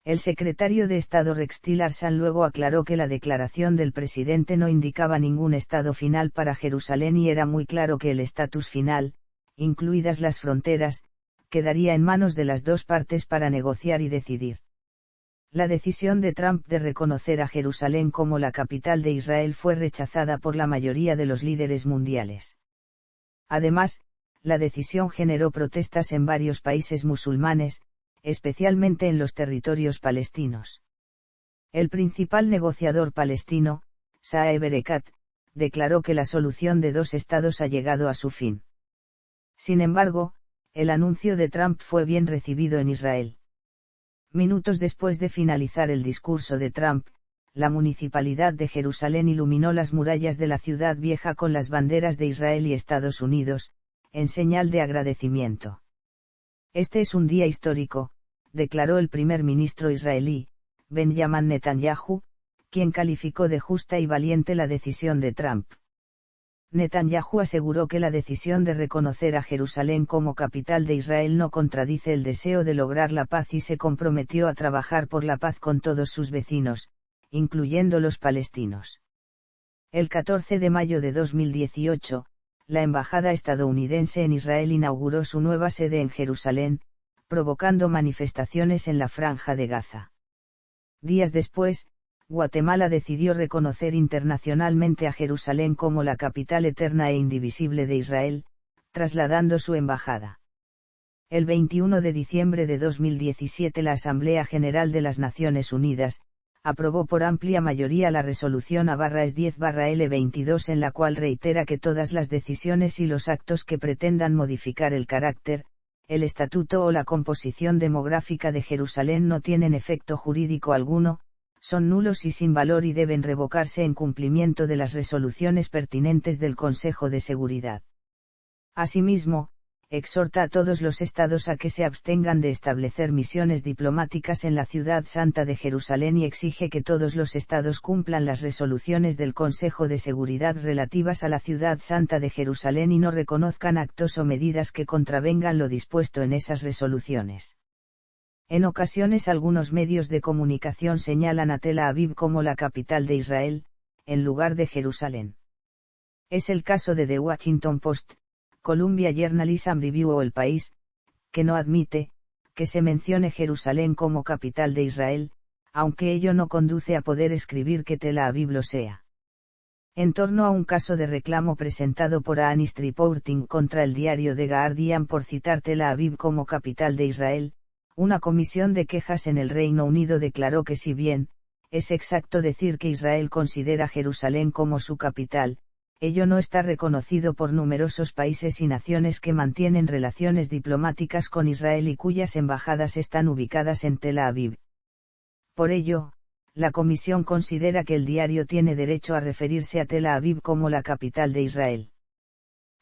Speaker 1: El secretario de Estado Rex Tillerson luego aclaró que la declaración del presidente no indicaba ningún estado final para Jerusalén y era muy claro que el estatus final, incluidas las fronteras, quedaría en manos de las dos partes para negociar y decidir. La decisión de Trump de reconocer a Jerusalén como la capital de Israel fue rechazada por la mayoría de los líderes mundiales. Además, la decisión generó protestas en varios países musulmanes, especialmente en los territorios palestinos. El principal negociador palestino, Saeb Erekat, declaró que la solución de dos estados ha llegado a su fin. Sin embargo, el anuncio de Trump fue bien recibido en Israel. Minutos después de finalizar el discurso de Trump, la municipalidad de Jerusalén iluminó las murallas de la ciudad vieja con las banderas de Israel y Estados Unidos, en señal de agradecimiento. Este es un día histórico, declaró el primer ministro israelí, Benjamin Netanyahu, quien calificó de justa y valiente la decisión de Trump. Netanyahu aseguró que la decisión de reconocer a Jerusalén como capital de Israel no contradice el deseo de lograr la paz y se comprometió a trabajar por la paz con todos sus vecinos, incluyendo los palestinos. El 14 de mayo de 2018, la embajada estadounidense en Israel inauguró su nueva sede en Jerusalén, provocando manifestaciones en la Franja de Gaza. Días después, Guatemala decidió reconocer internacionalmente a Jerusalén como la capital eterna e indivisible de Israel, trasladando su embajada. El 21 de diciembre de 2017 la Asamblea General de las Naciones Unidas aprobó por amplia mayoría la resolución A/10/L22 en la cual reitera que todas las decisiones y los actos que pretendan modificar el carácter, el estatuto o la composición demográfica de Jerusalén no tienen efecto jurídico alguno, son nulos y sin valor y deben revocarse en cumplimiento de las resoluciones pertinentes del Consejo de Seguridad. Asimismo, exhorta a todos los estados a que se abstengan de establecer misiones diplomáticas en la ciudad santa de Jerusalén y exige que todos los estados cumplan las resoluciones del Consejo de Seguridad relativas a la ciudad santa de Jerusalén y no reconozcan actos o medidas que contravengan lo dispuesto en esas resoluciones. En ocasiones algunos medios de comunicación señalan a Tel Aviv como la capital de Israel, en lugar de Jerusalén. Es el caso de The Washington Post, Columbia Journalism Review o El País, que no admite que se mencione Jerusalén como capital de Israel, aunque ello no conduce a poder escribir que Tel Aviv lo sea. En torno a un caso de reclamo presentado por Honest Reporting contra el diario The Guardian por citar Tel Aviv como capital de Israel, una comisión de quejas en el Reino Unido declaró que si bien es exacto decir que Israel considera Jerusalén como su capital, ello no está reconocido por numerosos países y naciones que mantienen relaciones diplomáticas con Israel y cuyas embajadas están ubicadas en Tel Aviv. Por ello, la Comisión considera que el diario tiene derecho a referirse a Tel Aviv como la capital de Israel.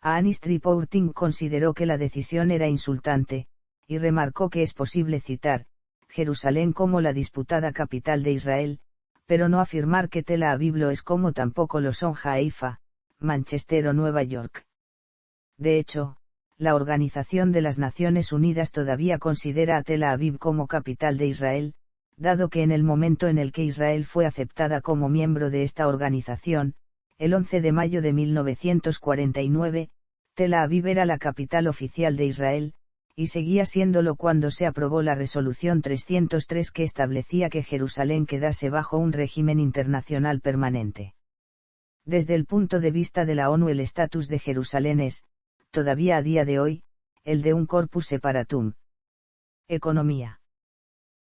Speaker 1: Honest Reporting consideró que la decisión era insultante, y remarcó que es posible citar Jerusalén como la disputada capital de Israel, pero no afirmar que Tel Aviv lo es como tampoco lo son Haifa, Manchester o Nueva York. De hecho, la Organización de las Naciones Unidas todavía considera a Tel Aviv como capital de Israel, dado que en el momento en el que Israel fue aceptada como miembro de esta organización, el 11 de mayo de 1949, Tel Aviv era la capital oficial de Israel, y seguía siéndolo cuando se aprobó la Resolución 303 que establecía que Jerusalén quedase bajo un régimen internacional permanente. Desde el punto de vista de la ONU el estatus de Jerusalén es, todavía a día de hoy, el de un corpus separatum. Economía.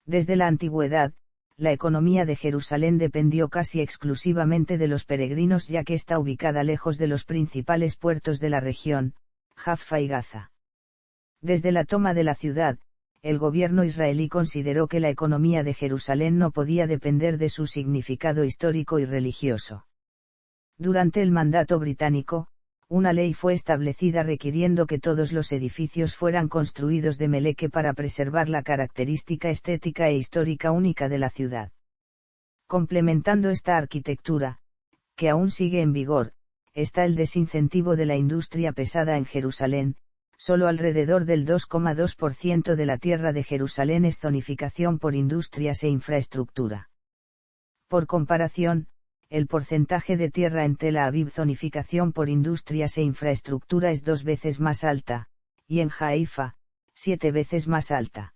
Speaker 1: Desde la antigüedad, la economía de Jerusalén dependió casi exclusivamente de los peregrinos ya que está ubicada lejos de los principales puertos de la región, Jaffa y Gaza. Desde la toma de la ciudad, el gobierno israelí consideró que la economía de Jerusalén no podía depender de su significado histórico y religioso. Durante el mandato británico, una ley fue establecida requiriendo que todos los edificios fueran construidos de meleque para preservar la característica estética e histórica única de la ciudad. Complementando esta arquitectura, que aún sigue en vigor, está el desincentivo de la industria pesada en Jerusalén. Solo alrededor del 2,2% de la tierra de Jerusalén es zonificación por industrias e infraestructura. Por comparación, el porcentaje de tierra en Tel Aviv zonificación por industrias e infraestructura es 2 veces más alta, y en Haifa, 7 veces más alta.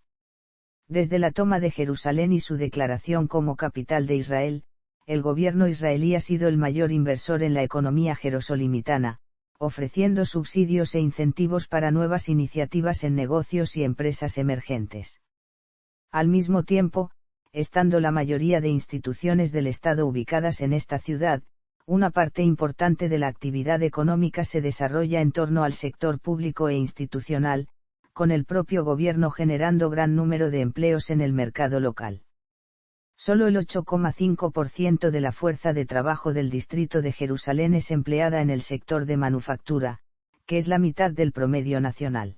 Speaker 1: Desde la toma de Jerusalén y su declaración como capital de Israel, el gobierno israelí ha sido el mayor inversor en la economía jerosolimitana, ofreciendo subsidios e incentivos para nuevas iniciativas en negocios y empresas emergentes. Al mismo tiempo, estando la mayoría de instituciones del Estado ubicadas en esta ciudad, una parte importante de la actividad económica se desarrolla en torno al sector público e institucional, con el propio gobierno generando gran número de empleos en el mercado local. Solo el 8,5% de la fuerza de trabajo del distrito de Jerusalén es empleada en el sector de manufactura, que es la mitad del promedio nacional.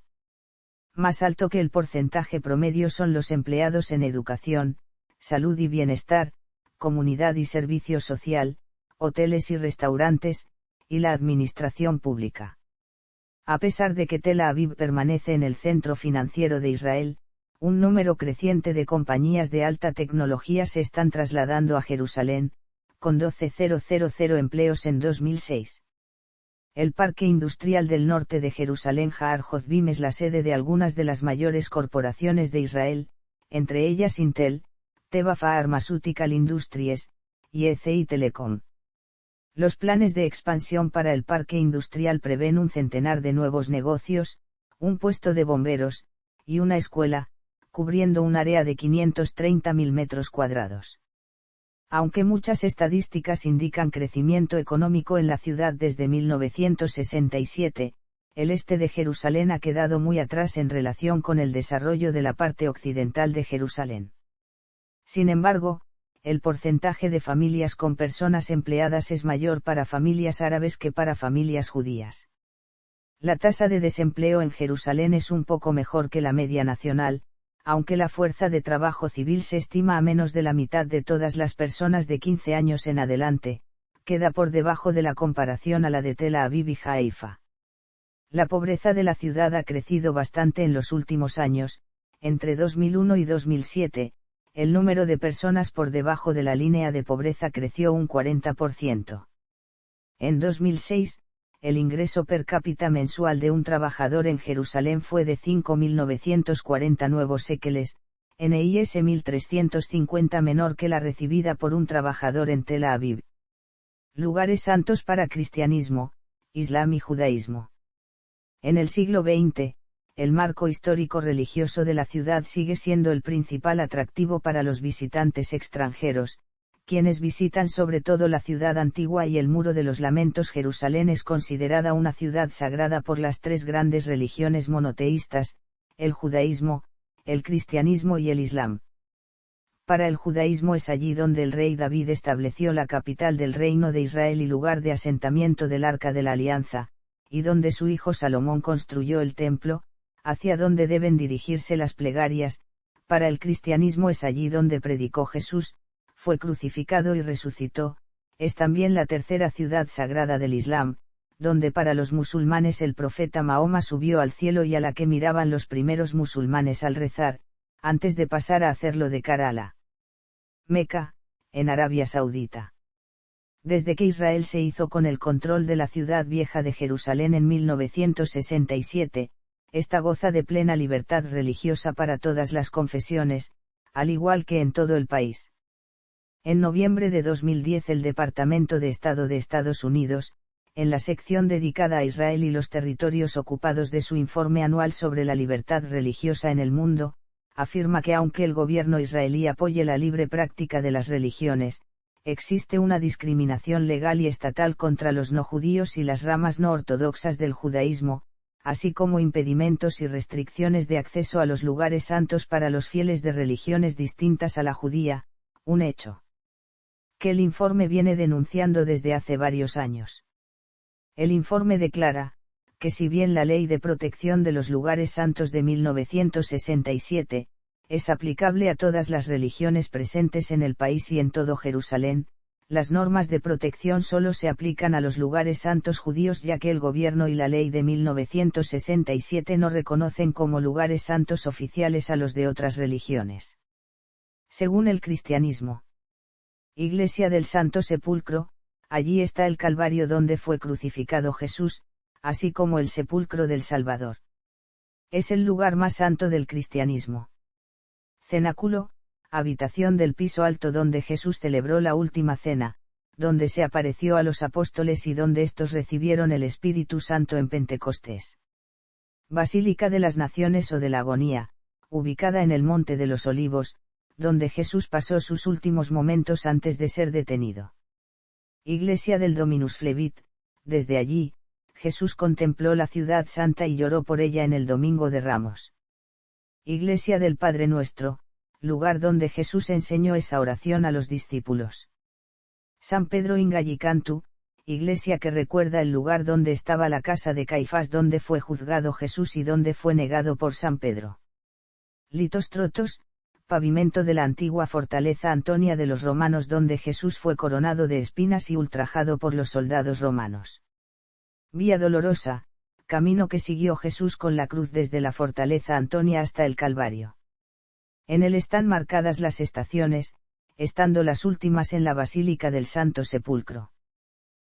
Speaker 1: Más alto que el porcentaje promedio son los empleados en educación, salud y bienestar, comunidad y servicio social, hoteles y restaurantes, y la administración pública. A pesar de que Tel Aviv permanece en el centro financiero de Israel, un número creciente de compañías de alta tecnología se están trasladando a Jerusalén, con 12.000 empleos en 2006. El Parque Industrial del Norte de Jerusalén Har Hozbim es la sede de algunas de las mayores corporaciones de Israel, entre ellas Intel, Teva Pharmaceutical Industries, y ECI Telecom. Los planes de expansión para el parque industrial prevén un centenar de nuevos negocios, un puesto de bomberos, y una escuela, cubriendo un área de 530.000 metros cuadrados. Aunque muchas estadísticas indican crecimiento económico en la ciudad desde 1967, el este de Jerusalén ha quedado muy atrás en relación con el desarrollo de la parte occidental de Jerusalén. Sin embargo, el porcentaje de familias con personas empleadas es mayor para familias árabes que para familias judías. La tasa de desempleo en Jerusalén es un poco mejor que la media nacional, aunque la fuerza de trabajo civil se estima a menos de la mitad de todas las personas de 15 años en adelante, queda por debajo de la comparación a la de Tel Aviv y Haifa. La pobreza de la ciudad ha crecido bastante en los últimos años, entre 2001 y 2007, el número de personas por debajo de la línea de pobreza creció un 40%. En 2006, el ingreso per cápita mensual de un trabajador en Jerusalén fue de 5.940 nuevos shekeles, NIS 1.350 menor que la recibida por un trabajador en Tel Aviv. Lugares santos para cristianismo, islam y judaísmo. En el siglo XX, el marco histórico religioso de la ciudad sigue siendo el principal atractivo para los visitantes extranjeros, quienes visitan sobre todo la ciudad antigua y el Muro de los Lamentos. Jerusalén es considerada una ciudad sagrada por las tres grandes religiones monoteístas, el judaísmo, el cristianismo y el islam. Para el judaísmo es allí donde el rey David estableció la capital del reino de Israel y lugar de asentamiento del Arca de la Alianza, y donde su hijo Salomón construyó el templo, hacia donde deben dirigirse las plegarias. Para el cristianismo es allí donde predicó Jesús, fue crucificado y resucitó. Es también la tercera ciudad sagrada del Islam, donde para los musulmanes el profeta Mahoma subió al cielo y a la que miraban los primeros musulmanes al rezar, antes de pasar a hacerlo de cara a la Meca, en Arabia Saudita. Desde que Israel se hizo con el control de la ciudad vieja de Jerusalén en 1967, esta goza de plena libertad religiosa para todas las confesiones, al igual que en todo el país. En noviembre de 2010 el Departamento de Estado de Estados Unidos, en la sección dedicada a Israel y los territorios ocupados de su informe anual sobre la libertad religiosa en el mundo, afirma que aunque el gobierno israelí apoye la libre práctica de las religiones, existe una discriminación legal y estatal contra los no judíos y las ramas no ortodoxas del judaísmo, así como impedimentos y restricciones de acceso a los lugares santos para los fieles de religiones distintas a la judía, un hecho que el informe viene denunciando desde hace varios años. El informe declara, que si bien la Ley de Protección de los Lugares Santos de 1967, es aplicable a todas las religiones presentes en el país y en todo Jerusalén, las normas de protección solo se aplican a los lugares santos judíos, ya que el gobierno y la ley de 1967 no reconocen como lugares santos oficiales a los de otras religiones. Según el cristianismo, Iglesia del Santo Sepulcro, allí está el Calvario donde fue crucificado Jesús, así como el sepulcro del Salvador. Es el lugar más santo del cristianismo. Cenáculo, habitación del piso alto donde Jesús celebró la última cena, donde se apareció a los apóstoles y donde éstos recibieron el Espíritu Santo en Pentecostés. Basílica de las Naciones o de la Agonía, ubicada en el Monte de los Olivos, donde Jesús pasó sus últimos momentos antes de ser detenido. Iglesia del Dominus Flevit, desde allí, Jesús contempló la ciudad santa y lloró por ella en el Domingo de Ramos. Iglesia del Padre Nuestro, lugar donde Jesús enseñó esa oración a los discípulos. San Pedro in Gallicantu, iglesia que recuerda el lugar donde estaba la casa de Caifás, donde fue juzgado Jesús y donde fue negado por San Pedro. Litostrotos, pavimento de la antigua fortaleza Antonia de los romanos donde Jesús fue coronado de espinas y ultrajado por los soldados romanos. Vía Dolorosa, camino que siguió Jesús con la cruz desde la fortaleza Antonia hasta el Calvario. En él están marcadas las estaciones, estando las últimas en la Basílica del Santo Sepulcro.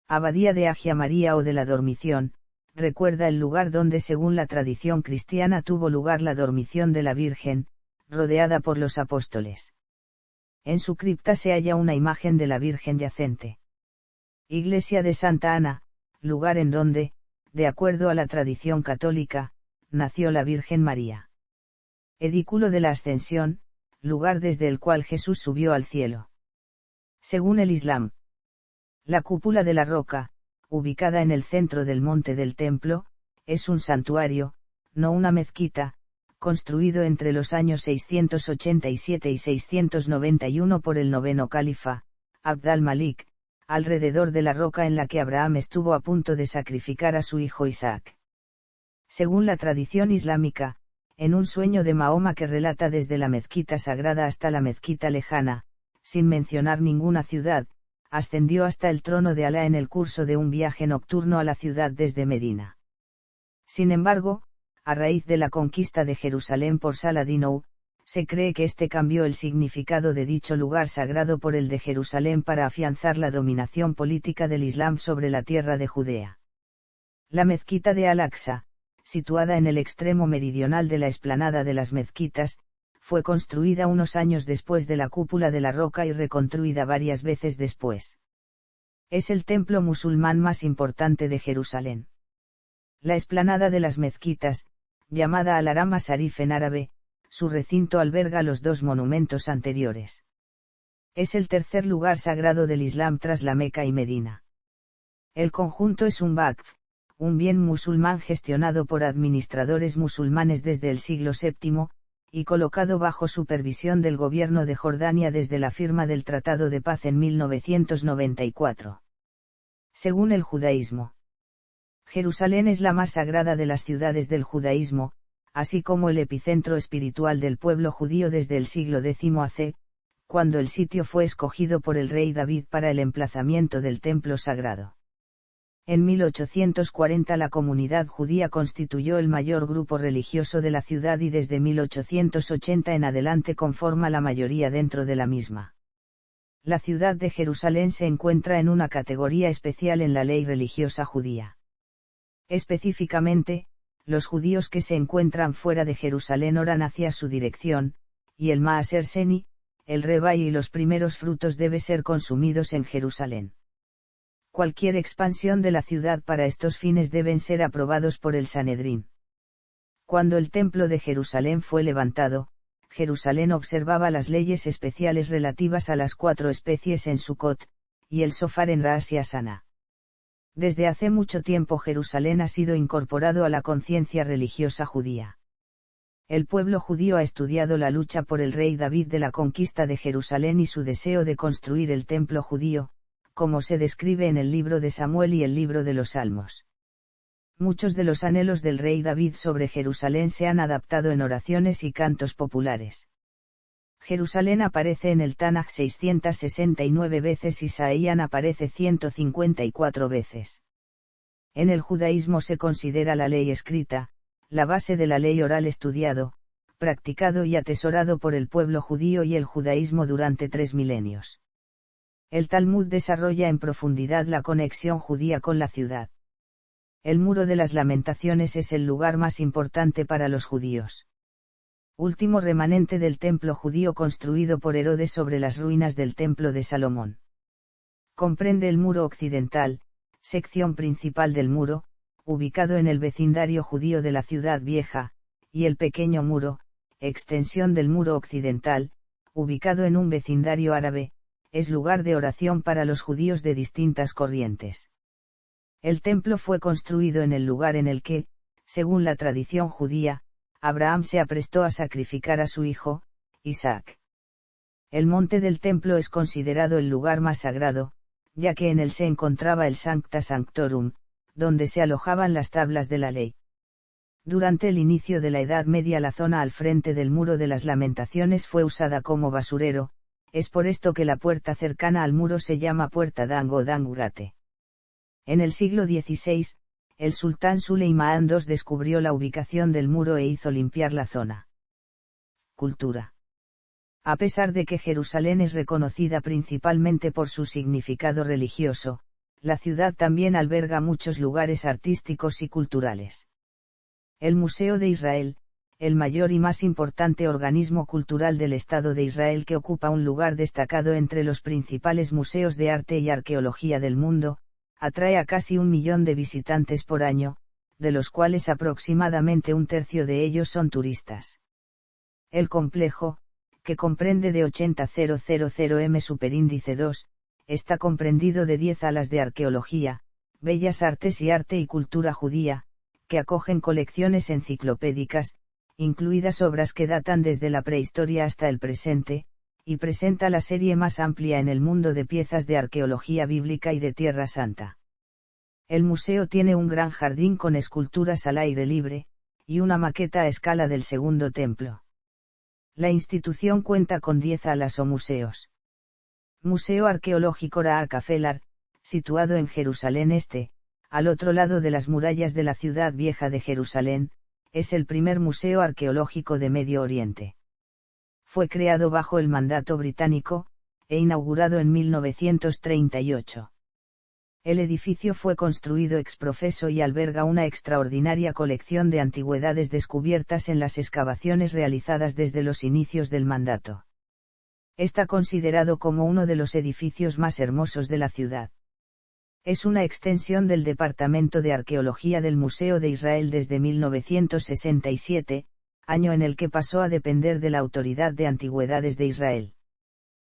Speaker 1: Abadía de Agia María o de la Dormición, recuerda el lugar donde según la tradición cristiana tuvo lugar la dormición de la Virgen, rodeada por los apóstoles. En su cripta se halla una imagen de la Virgen yacente. Iglesia de Santa Ana, lugar en donde, de acuerdo a la tradición católica, nació la Virgen María. Edículo de la Ascensión, lugar desde el cual Jesús subió al cielo. Según el Islam, la cúpula de la roca, ubicada en el centro del monte del templo, es un santuario, no una mezquita, construido entre los años 687 y 691 por el noveno califa, Abd al-Malik, alrededor de la roca en la que Abraham estuvo a punto de sacrificar a su hijo Isaac. Según la tradición islámica, en un sueño de Mahoma que relata desde la mezquita sagrada hasta la mezquita lejana, sin mencionar ninguna ciudad, ascendió hasta el trono de Alá en el curso de un viaje nocturno a la ciudad desde Medina. Sin embargo, a raíz de la conquista de Jerusalén por Saladino, se cree que este cambió el significado de dicho lugar sagrado por el de Jerusalén para afianzar la dominación política del Islam sobre la tierra de Judea. La mezquita de Al-Aqsa, situada en el extremo meridional de la explanada de las mezquitas, fue construida unos años después de la cúpula de la roca y reconstruida varias veces después. Es el templo musulmán más importante de Jerusalén. La explanada de las mezquitas, llamada Al-Haram Asharif en árabe, su recinto alberga los dos monumentos anteriores. Es el tercer lugar sagrado del Islam tras la Meca y Medina. El conjunto es un Waqf, un bien musulmán gestionado por administradores musulmanes desde el siglo VII, y colocado bajo supervisión del gobierno de Jordania desde la firma del Tratado de Paz en 1994. Según el judaísmo, Jerusalén es la más sagrada de las ciudades del judaísmo, así como el epicentro espiritual del pueblo judío desde el siglo X AC, cuando el sitio fue escogido por el rey David para el emplazamiento del templo sagrado. En 1840 la comunidad judía constituyó el mayor grupo religioso de la ciudad y desde 1880 en adelante conforma la mayoría dentro de la misma. La ciudad de Jerusalén se encuentra en una categoría especial en la ley religiosa judía. Específicamente, los judíos que se encuentran fuera de Jerusalén oran hacia su dirección, y el Maaser Seni, el Rebay y los primeros frutos debe ser consumidos en Jerusalén. Cualquier expansión de la ciudad para estos fines deben ser aprobados por el Sanedrín. Cuando el templo de Jerusalén fue levantado, Jerusalén observaba las leyes especiales relativas a las 4 especies en Sukkot, y el Sofar en Rosh Hashanah. Desde hace mucho tiempo Jerusalén ha sido incorporado a la conciencia religiosa judía. El pueblo judío ha estudiado la lucha por el rey David de la conquista de Jerusalén y su deseo de construir el templo judío, como se describe en el libro de Samuel y el libro de los Salmos. Muchos de los anhelos del rey David sobre Jerusalén se han adaptado en oraciones y cantos populares. Jerusalén aparece en el Tanaj 669 veces y Saían aparece 154 veces. En el judaísmo se considera la ley escrita, la base de la ley oral estudiado, practicado y atesorado por el pueblo judío y el judaísmo durante 3 milenios. El Talmud desarrolla en profundidad la conexión judía con la ciudad. El Muro de las Lamentaciones es el lugar más importante para los judíos. Último remanente del templo judío construido por Herodes sobre las ruinas del templo de Salomón. Comprende el muro occidental, sección principal del muro, ubicado en el vecindario judío de la ciudad vieja, y el pequeño muro, extensión del muro occidental, ubicado en un vecindario árabe, es lugar de oración para los judíos de distintas corrientes. El templo fue construido en el lugar en el que, según la tradición judía, Abraham se aprestó a sacrificar a su hijo, Isaac. El monte del templo es considerado el lugar más sagrado, ya que en él se encontraba el Sancta Sanctorum, donde se alojaban las tablas de la ley. Durante el inicio de la Edad Media la zona al frente del Muro de las Lamentaciones fue usada como basurero, es por esto que la puerta cercana al muro se llama Puerta Dango Dangurate. En el siglo XVI, el sultán Suleimán II descubrió la ubicación del muro e hizo limpiar la zona. Cultura. A pesar de que Jerusalén es reconocida principalmente por su significado religioso, la ciudad también alberga muchos lugares artísticos y culturales. El Museo de Israel, el mayor y más importante organismo cultural del Estado de Israel que ocupa un lugar destacado entre los principales museos de arte y arqueología del mundo, atrae a casi 1 millón de visitantes por año, de los cuales aproximadamente un tercio de ellos son turistas. El complejo, que comprende de 80.000 m superíndice 2, está comprendido de 10 alas de arqueología, bellas artes y arte y cultura judía, que acogen colecciones enciclopédicas, incluidas obras que datan desde la prehistoria hasta el presente, y presenta la serie más amplia en el mundo de piezas de arqueología bíblica y de Tierra Santa. El museo tiene un gran jardín con esculturas al aire libre, y una maqueta a escala del segundo templo. La institución cuenta con 10 alas o museos. Museo Arqueológico Ra'akafelar, situado en Jerusalén Este, al otro lado de las murallas de la ciudad vieja de Jerusalén, es el primer museo arqueológico de Medio Oriente. Fue creado bajo el mandato británico, e inaugurado en 1938. El edificio fue construido ex professo y alberga una extraordinaria colección de antigüedades descubiertas en las excavaciones realizadas desde los inicios del mandato. Está considerado como uno de los edificios más hermosos de la ciudad. Es una extensión del Departamento de Arqueología del Museo de Israel desde 1967, año en el que pasó a depender de la Autoridad de Antigüedades de Israel.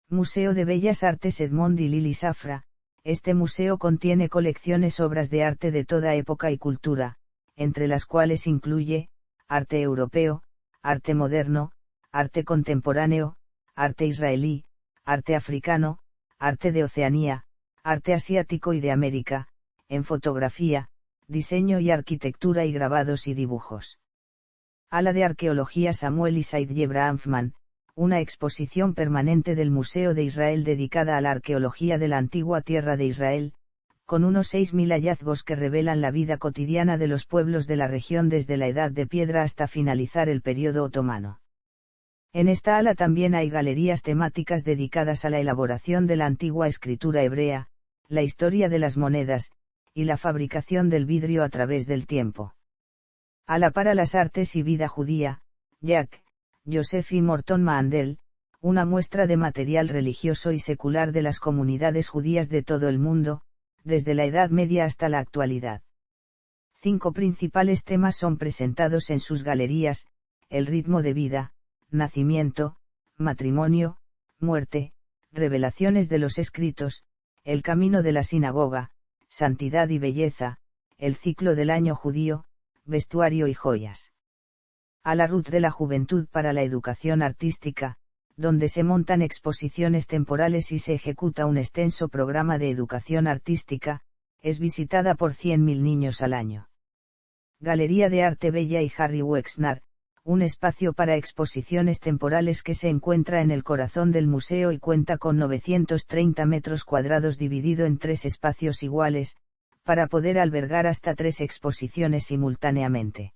Speaker 1: Museo de Bellas Artes Edmond y Lili Safra. Este museo contiene colecciones obras de arte de toda época y cultura, entre las cuales incluye, arte europeo, arte moderno, arte contemporáneo, arte israelí, arte africano, arte de Oceanía, arte asiático y de América, en fotografía, diseño y arquitectura y grabados y dibujos. Ala de Arqueología Samuel Isaid Yebrahamfman, una exposición permanente del Museo de Israel dedicada a la arqueología de la antigua tierra de Israel, con unos 6.000 hallazgos que revelan la vida cotidiana de los pueblos de la región desde la Edad de Piedra hasta finalizar el período otomano. En esta ala también hay galerías temáticas dedicadas a la elaboración de la antigua escritura hebrea, la historia de las monedas, y la fabricación del vidrio a través del tiempo. Ala para las artes y vida judía, Jack, Joseph y Morton Mandel, una muestra de material religioso y secular de las comunidades judías de todo el mundo, desde la Edad Media hasta la actualidad. 5 principales temas son presentados en sus galerías: el ritmo de vida, nacimiento, matrimonio, muerte, revelaciones de los escritos, el camino de la sinagoga, santidad y belleza, el ciclo del año judío, vestuario y joyas. A la RUT de la Juventud para la Educación Artística, donde se montan exposiciones temporales y se ejecuta un extenso programa de educación artística, es visitada por 100.000 niños al año. Galería de Arte Bella y Harry Wexner, un espacio para exposiciones temporales que se encuentra en el corazón del museo y cuenta con 930 metros cuadrados dividido en 3 espacios iguales, para poder albergar hasta 3 exposiciones simultáneamente.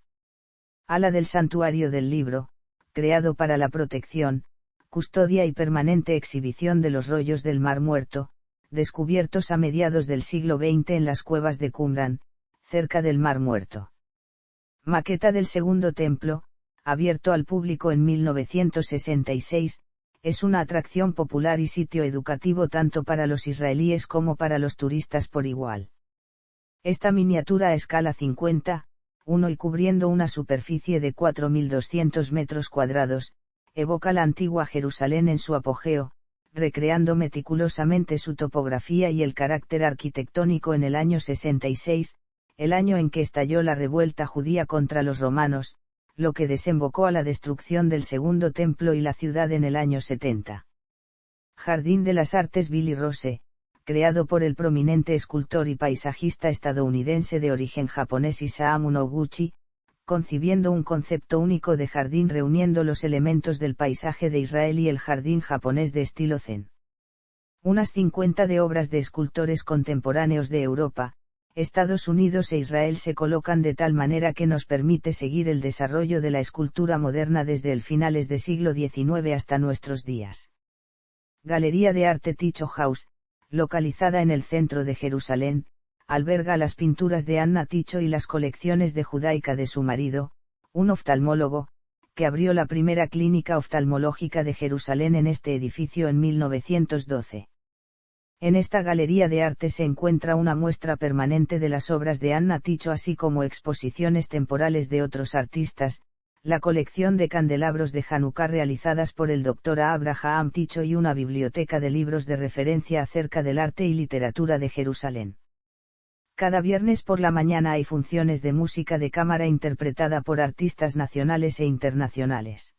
Speaker 1: Ala del Santuario del Libro, creado para la protección, custodia y permanente exhibición de los rollos del Mar Muerto, descubiertos a mediados del siglo XX en las cuevas de Qumran, cerca del Mar Muerto. Maqueta del Segundo Templo, abierto al público en 1966, es una atracción popular y sitio educativo tanto para los israelíes como para los turistas por igual. Esta miniatura a escala 50:1 y cubriendo una superficie de 4.200 metros cuadrados, evoca la antigua Jerusalén en su apogeo, recreando meticulosamente su topografía y el carácter arquitectónico en el año 66, el año en que estalló la revuelta judía contra los romanos, lo que desembocó a la destrucción del Segundo Templo y la ciudad en el año 70. Jardín de las Artes Billy Rose, creado por el prominente escultor y paisajista estadounidense de origen japonés Isamu Noguchi, concibiendo un concepto único de jardín reuniendo los elementos del paisaje de Israel y el jardín japonés de estilo zen. Unas 50 de obras de escultores contemporáneos de Europa, Estados Unidos e Israel se colocan de tal manera que nos permite seguir el desarrollo de la escultura moderna desde el finales del siglo XIX hasta nuestros días. Galería de Arte Tycho House, localizada en el centro de Jerusalén, alberga las pinturas de Anna Tycho y las colecciones de judaica de su marido, un oftalmólogo, que abrió la primera clínica oftalmológica de Jerusalén en este edificio en 1912. En esta galería de arte se encuentra una muestra permanente de las obras de Anna Tycho así como exposiciones temporales de otros artistas, la colección de candelabros de Hanukkah realizadas por el Dr. Abraham Tycho y una biblioteca de libros de referencia acerca del arte y literatura de Jerusalén. Cada viernes por la mañana hay funciones de música de cámara interpretada por artistas nacionales e internacionales.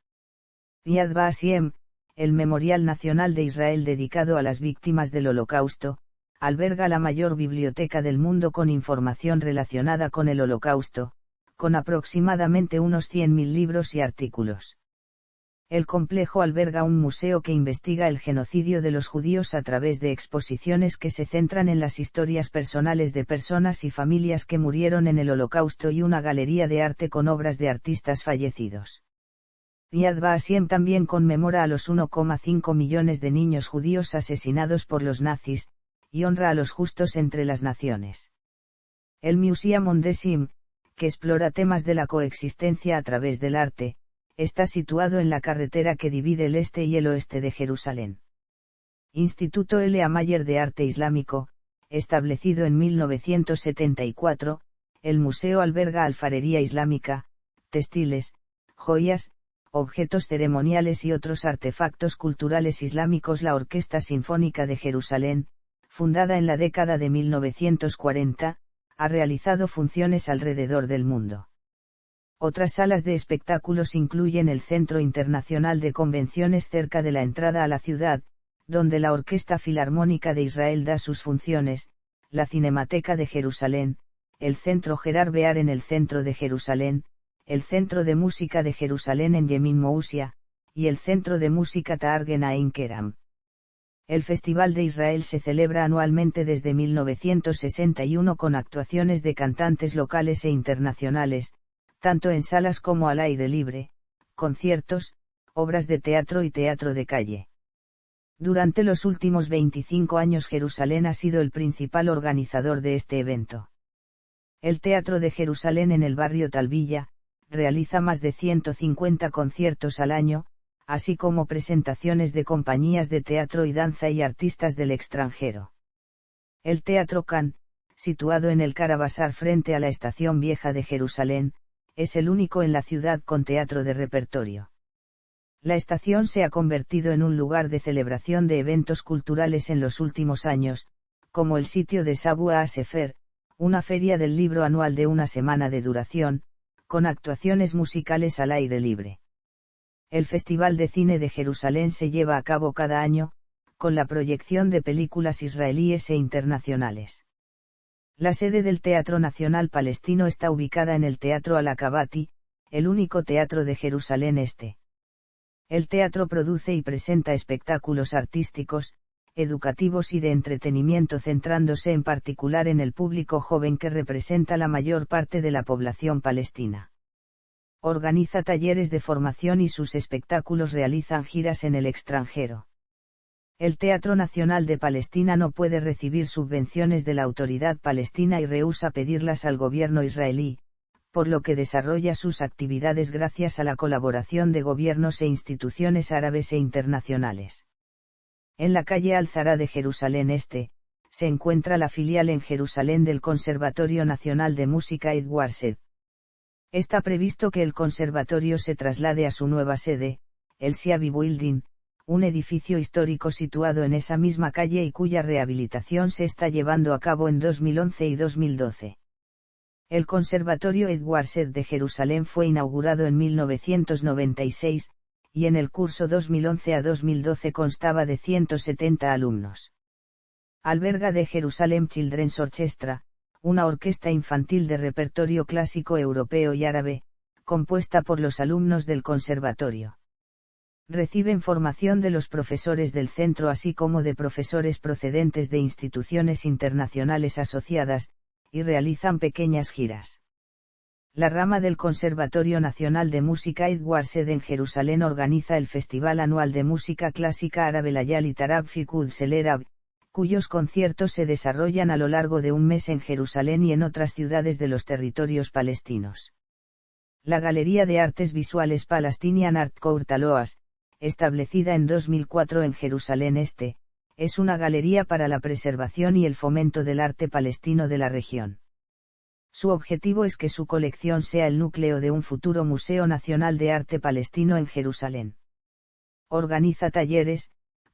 Speaker 1: Yad Vashem, el Memorial Nacional de Israel dedicado a las víctimas del Holocausto, alberga la mayor biblioteca del mundo con información relacionada con el Holocausto, con aproximadamente unos 100.000 libros y artículos. El complejo alberga un museo que investiga el genocidio de los judíos a través de exposiciones que se centran en las historias personales de personas y familias que murieron en el Holocausto y una galería de arte con obras de artistas fallecidos. Yad Vashem también conmemora a los 1,5 millones de niños judíos asesinados por los nazis, y honra a los justos entre las naciones. El Museum Ondesim, que explora temas de la coexistencia a través del arte, está situado en la carretera que divide el este y el oeste de Jerusalén. Instituto L. A. Mayer de Arte Islámico, establecido en 1974, el museo alberga alfarería islámica, textiles, joyas, objetos ceremoniales y otros artefactos culturales islámicos. La Orquesta Sinfónica de Jerusalén, fundada en la década de 1940, ha realizado funciones alrededor del mundo. Otras salas de espectáculos incluyen el Centro Internacional de Convenciones cerca de la entrada a la ciudad, donde la Orquesta Filarmónica de Israel da sus funciones, la Cinemateca de Jerusalén, el Centro Gerard Bear en el centro de Jerusalén, el Centro de Música de Jerusalén en Yemin Mousia, y el Centro de Música Taargen Ain Keram. El Festival de Israel se celebra anualmente desde 1961 con actuaciones de cantantes locales e internacionales, tanto en salas como al aire libre, conciertos, obras de teatro y teatro de calle. Durante los últimos 25 años Jerusalén ha sido el principal organizador de este evento. El Teatro de Jerusalén en el barrio Talvilla, realiza más de 150 conciertos al año, así como presentaciones de compañías de teatro y danza y artistas del extranjero. El Teatro Khan, situado en el Karabazar frente a la Estación Vieja de Jerusalén, es el único en la ciudad con teatro de repertorio. La estación se ha convertido en un lugar de celebración de eventos culturales en los últimos años, como el sitio de Sabua HaSefer, una feria del libro anual de una semana de duración, con actuaciones musicales al aire libre. El Festival de Cine de Jerusalén se lleva a cabo cada año, con la proyección de películas israelíes e internacionales. La sede del Teatro Nacional Palestino está ubicada en el Teatro Al-Akabati, el único teatro de Jerusalén Este. El teatro produce y presenta espectáculos artísticos, educativos y de entretenimiento centrándose en particular en el público joven que representa la mayor parte de la población palestina. Organiza talleres de formación y sus espectáculos realizan giras en el extranjero. El Teatro Nacional de Palestina no puede recibir subvenciones de la autoridad palestina y rehúsa pedirlas al gobierno israelí, por lo que desarrolla sus actividades gracias a la colaboración de gobiernos e instituciones árabes e internacionales. En la calle Al-Zahra de Jerusalén Este, se encuentra la filial en Jerusalén del Conservatorio Nacional de Música Ed Warsed. Está previsto que el conservatorio se traslade a su nueva sede, el Siavi Building, un edificio histórico situado en esa misma calle y cuya rehabilitación se está llevando a cabo en 2011 y 2012. El Conservatorio Ed Warsed de Jerusalén fue inaugurado en 1996, y en el curso 2011 a 2012 constaba de 170 alumnos. Alberga de Jerusalem Children's Orchestra, una orquesta infantil de repertorio clásico europeo y árabe, compuesta por los alumnos del conservatorio. Reciben formación de los profesores del centro así como de profesores procedentes de instituciones internacionales asociadas, y realizan pequeñas giras. La rama del Conservatorio Nacional de Música Edward Said en Jerusalén organiza el Festival Anual de Música Clásica Árabe Layali Tarab fi Quds el Arab, cuyos conciertos se desarrollan a lo largo de un mes en Jerusalén y en otras ciudades de los territorios palestinos. La Galería de Artes Visuales Palestinian Art Court Aloas, establecida en 2004 en Jerusalén Este, es una galería para la preservación y el fomento del arte palestino de la región. Su objetivo es que su colección sea el núcleo de un futuro Museo Nacional de Arte Palestino en Jerusalén. Organiza talleres,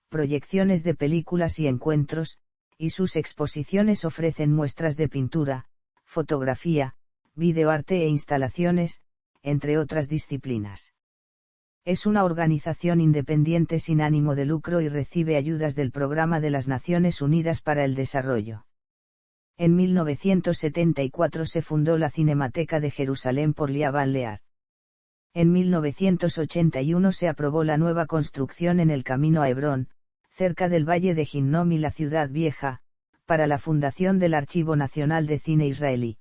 Speaker 1: proyecciones de películas y encuentros, y sus exposiciones ofrecen muestras de pintura, fotografía, videoarte e instalaciones, entre otras disciplinas. Es una organización independiente sin ánimo de lucro y recibe ayudas del Programa de las Naciones Unidas para el Desarrollo. En 1974 se fundó la Cinemateca de Jerusalén por Lia Van Lear. En 1981 se aprobó la nueva construcción en el camino a Hebrón, cerca del Valle de Hinnom y la Ciudad Vieja, para la fundación del Archivo Nacional de Cine Israelí.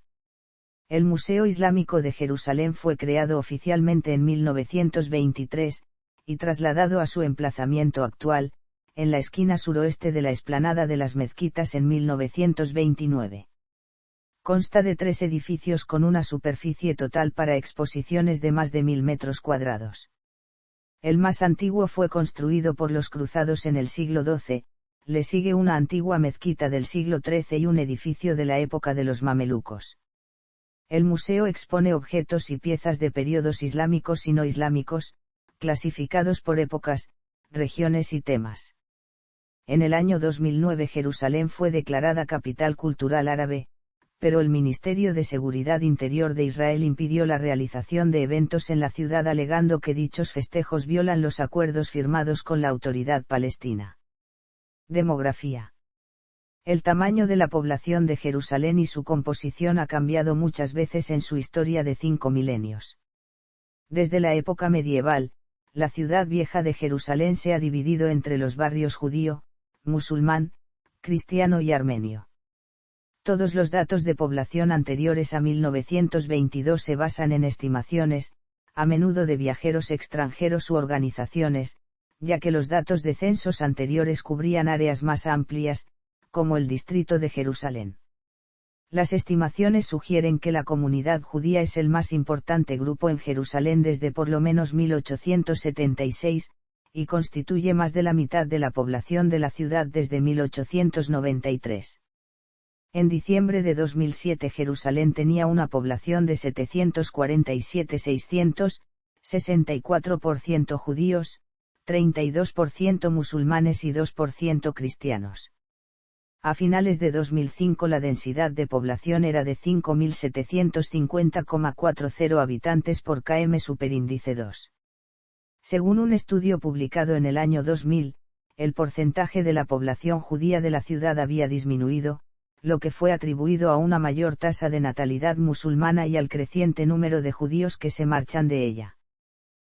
Speaker 1: El Museo Islámico de Jerusalén fue creado oficialmente en 1923, y trasladado a su emplazamiento actual, en la esquina suroeste de la explanada de las Mezquitas en 1929. Consta de 3 edificios con una superficie total para exposiciones de más de 1000 metros cuadrados. El más antiguo fue construido por los cruzados en el siglo XII, le sigue una antigua mezquita del siglo XIII y un edificio de la época de los mamelucos. El museo expone objetos y piezas de períodos islámicos y no islámicos, clasificados por épocas, regiones y temas. En el año 2009 Jerusalén fue declarada capital cultural árabe, pero el Ministerio de Seguridad Interior de Israel impidió la realización de eventos en la ciudad alegando que dichos festejos violan los acuerdos firmados con la autoridad palestina. Demografía. El tamaño de la población de Jerusalén y su composición ha cambiado muchas veces en su historia de 5 milenios. Desde la época medieval, la ciudad vieja de Jerusalén se ha dividido entre los barrios judío, musulmán, cristiano y armenio. Todos los datos de población anteriores a 1922 se basan en estimaciones, a menudo de viajeros extranjeros u organizaciones, ya que los datos de censos anteriores cubrían áreas más amplias, como el distrito de Jerusalén. Las estimaciones sugieren que la comunidad judía es el más importante grupo en Jerusalén desde por lo menos 1876, y constituye más de la mitad de la población de la ciudad desde 1893. En diciembre de 2007 Jerusalén tenía una población de 747.600, 64% judíos, 32% musulmanes y 2% cristianos. A finales de 2005 la densidad de población era de 5.750,40 habitantes por km superíndice 2. Según un estudio publicado en el año 2000, el porcentaje de la población judía de la ciudad había disminuido, lo que fue atribuido a una mayor tasa de natalidad musulmana y al creciente número de judíos que se marchan de ella.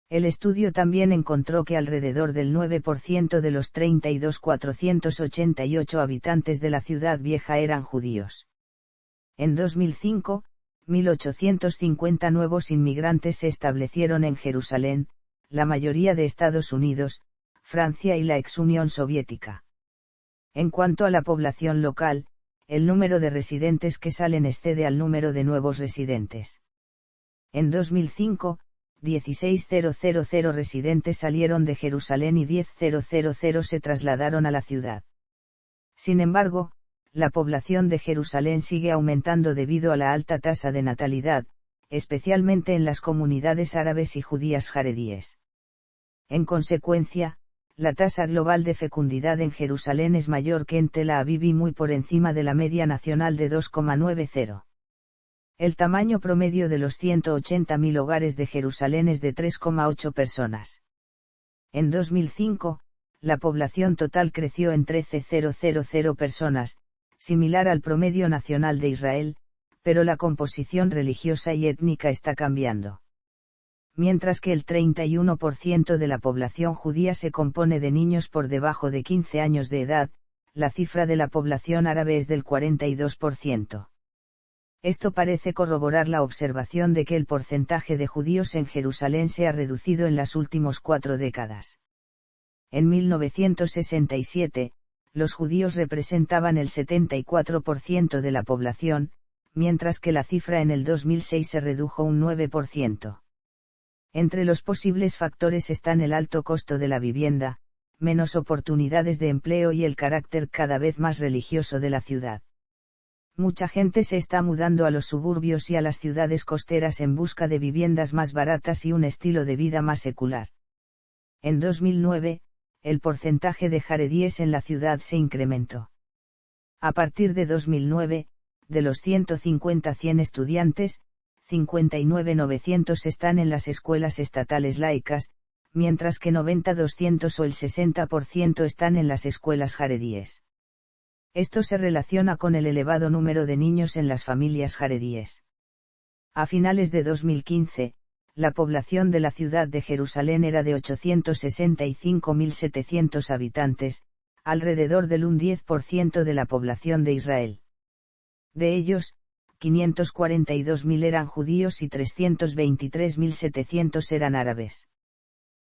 Speaker 1: El estudio también encontró que alrededor del 9% de los 32.488 habitantes de la ciudad vieja eran judíos. En 2005, 1.850 nuevos inmigrantes se establecieron en Jerusalén, la mayoría de Estados Unidos, Francia y la ex Unión Soviética. En cuanto a la población local, el número de residentes que salen excede al número de nuevos residentes. En 2005, 16.000 residentes salieron de Jerusalén y 10.000 se trasladaron a la ciudad. Sin embargo, la población de Jerusalén sigue aumentando debido a la alta tasa de natalidad, especialmente en las comunidades árabes y judías jaredíes. En consecuencia, la tasa global de fecundidad en Jerusalén es mayor que en Tel Aviv y muy por encima de la media nacional de 2,90. El tamaño promedio de los 180.000 hogares de Jerusalén es de 3,8 personas. En 2005, la población total creció en 13.000 personas, similar al promedio nacional de Israel, pero la composición religiosa y étnica está cambiando. mientras que el 31% de la población judía se compone de niños por debajo de 15 años de edad, la cifra de la población árabe es del 42%. Esto parece corroborar la observación de que el porcentaje de judíos en Jerusalén se ha reducido en las últimas 4 décadas. En 1967, los judíos representaban el 74% de la población, mientras que la cifra en el 2006 se redujo un 9%. Entre los posibles factores están el alto costo de la vivienda, menos oportunidades de empleo y el carácter cada vez más religioso de la ciudad. Mucha gente se está mudando a los suburbios y a las ciudades costeras en busca de viviendas más baratas y un estilo de vida más secular. En 2009, el porcentaje de jaredíes en la ciudad se incrementó. A partir de 2009, de los 150-100 estudiantes, 59-900 están en las escuelas estatales laicas, mientras que 90-200 o el 60% están en las escuelas jaredíes. Esto se relaciona con el elevado número de niños en las familias jaredíes. A finales de 2015, la población de la ciudad de Jerusalén era de 865.700 habitantes, alrededor del 10% de la población de Israel. De ellos, 542.000 eran judíos y 323.700 eran árabes.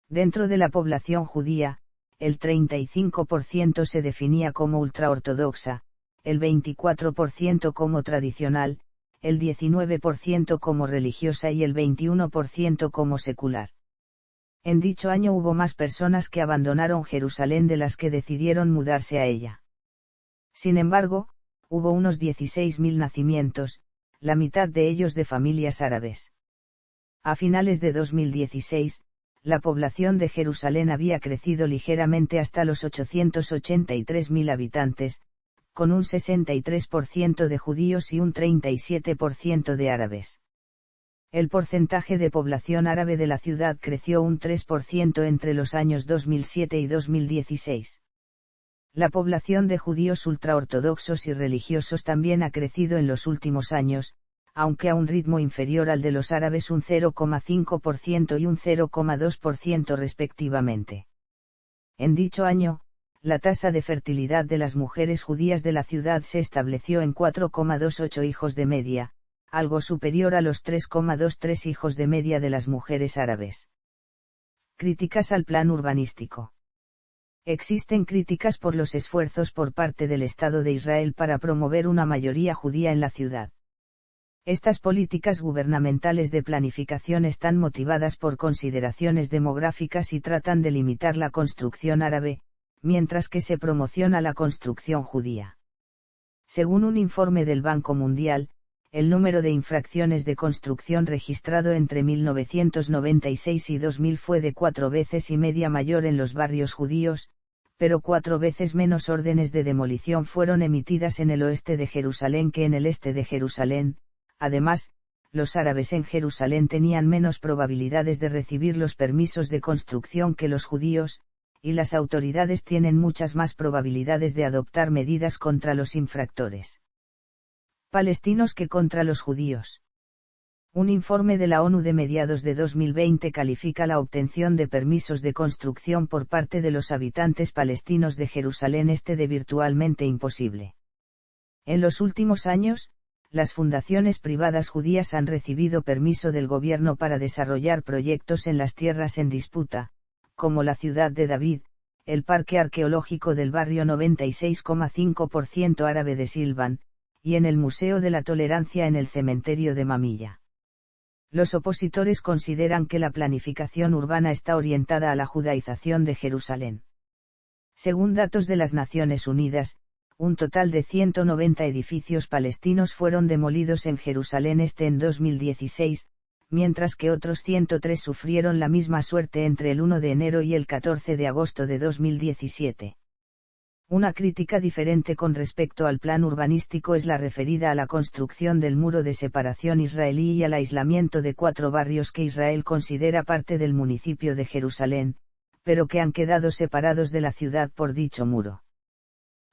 Speaker 1: Dentro de la población judía, el 35% se definía como ultraortodoxa, el 24% como tradicional, el 19% como religiosa y el 21% como secular. En dicho año hubo más personas que abandonaron Jerusalén de las que decidieron mudarse a ella. Sin embargo, hubo unos 16.000 nacimientos, la mitad de ellos de familias árabes. A finales de 2016, la población de Jerusalén había crecido ligeramente hasta los 883.000 habitantes, con un 63% de judíos y un 37% de árabes. El porcentaje de población árabe de la ciudad creció un 3% entre los años 2007 y 2016. La población de judíos ultraortodoxos y religiosos también ha crecido en los últimos años, aunque a un ritmo inferior al de los árabes, un 0,5% y un 0,2% respectivamente. En dicho año, la tasa de fertilidad de las mujeres judías de la ciudad se estableció en 4,28 hijos de media, algo superior a los 3,23 hijos de media de las mujeres árabes. Críticas al plan urbanístico. Existen críticas por los esfuerzos por parte del Estado de Israel para promover una mayoría judía en la ciudad. Estas políticas gubernamentales de planificación están motivadas por consideraciones demográficas y tratan de limitar la construcción árabe, mientras que se promociona la construcción judía. Según un informe del Banco Mundial, el número de infracciones de construcción registrado entre 1996 y 2000 fue de 4 veces y media mayor en los barrios judíos, pero 4 veces menos órdenes de demolición fueron emitidas en el oeste de Jerusalén que en el este de Jerusalén. Además, los árabes en Jerusalén tenían menos probabilidades de recibir los permisos de construcción que los judíos, y las autoridades tienen muchas más probabilidades de adoptar medidas contra los infractores palestinos que contra los judíos. Un informe de la ONU de mediados de 2020 califica la obtención de permisos de construcción por parte de los habitantes palestinos de Jerusalén Este de virtualmente imposible. En los últimos años, las fundaciones privadas judías han recibido permiso del gobierno para desarrollar proyectos en las tierras en disputa, como la ciudad de David, el parque arqueológico del barrio 96,5% árabe de Silvan, y en el Museo de la Tolerancia en el cementerio de Mamilla. Los opositores consideran que la planificación urbana está orientada a la judaización de Jerusalén. Según datos de las Naciones Unidas, un total de 190 edificios palestinos fueron demolidos en Jerusalén Este en 2016, mientras que otros 103 sufrieron la misma suerte entre el 1 de enero y el 14 de agosto de 2017. Una crítica diferente con respecto al plan urbanístico es la referida a la construcción del muro de separación israelí y al aislamiento de 4 barrios que Israel considera parte del municipio de Jerusalén, pero que han quedado separados de la ciudad por dicho muro.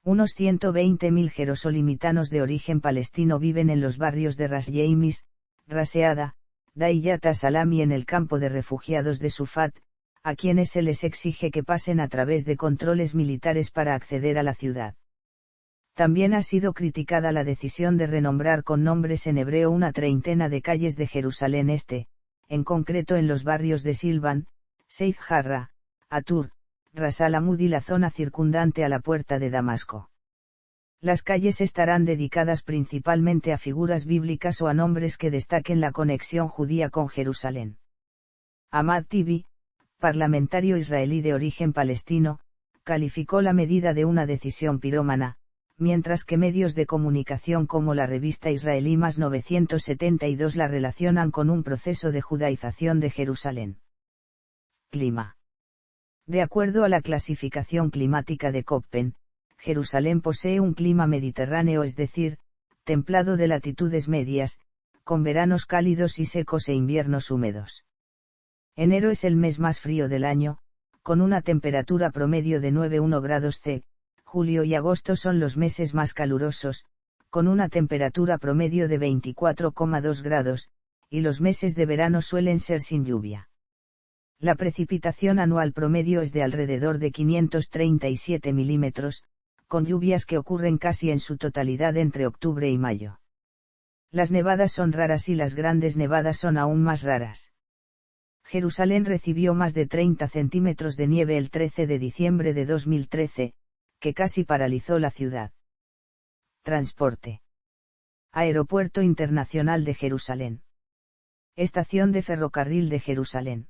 Speaker 1: Unos 120.000 jerosolimitanos de origen palestino viven en los barrios de Ras Yemis, Raseada, Daiyat Salami en el campo de refugiados de Sufat, a quienes se les exige que pasen a través de controles militares para acceder a la ciudad. También ha sido criticada la decisión de renombrar con nombres en hebreo una treintena de calles de Jerusalén Este, en concreto en los barrios de Silvan, Seif Jarrah, Atur, Ras al-Amud y la zona circundante a la puerta de Damasco. Las calles estarán dedicadas principalmente a figuras bíblicas o a nombres que destaquen la conexión judía con Jerusalén. Ahmad Tibi, parlamentario israelí de origen palestino, calificó la medida de una decisión pirómana, mientras que medios de comunicación como la revista israelí Más 972 la relacionan con un proceso de judaización de Jerusalén. Clima. De acuerdo a la clasificación climática de Köppen, Jerusalén posee un clima mediterráneo, es decir, templado de latitudes medias, con veranos cálidos y secos e inviernos húmedos. Enero es el mes más frío del año, con una temperatura promedio de 9,1 grados C, julio y agosto son los meses más calurosos, con una temperatura promedio de 24,2 grados, y los meses de verano suelen ser sin lluvia. La precipitación anual promedio es de alrededor de 537 milímetros, con lluvias que ocurren casi en su totalidad entre octubre y mayo. Las nevadas son raras y las grandes nevadas son aún más raras. Jerusalén recibió más de 30 centímetros de nieve el 13 de diciembre de 2013, que casi paralizó la ciudad. Transporte. Aeropuerto Internacional de Jerusalén. Estación de ferrocarril de Jerusalén.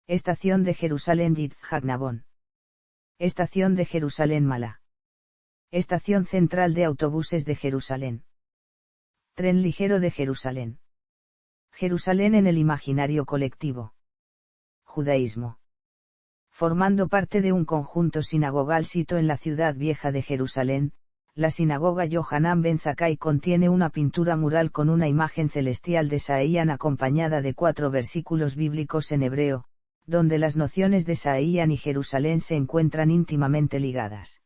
Speaker 1: Estación de Jerusalén Yitzhak Nabón. Estación de Jerusalén Mala. Estación central de autobuses de Jerusalén. Tren ligero de Jerusalén. Jerusalén en el imaginario colectivo. Judaísmo. Formando parte de un conjunto sinagogal sito en la ciudad vieja de Jerusalén, la sinagoga Yohanan ben Zakkai contiene una pintura mural con una imagen celestial de Saían acompañada de 4 versículos bíblicos en hebreo, donde las nociones de Saían y Jerusalén se encuentran íntimamente ligadas.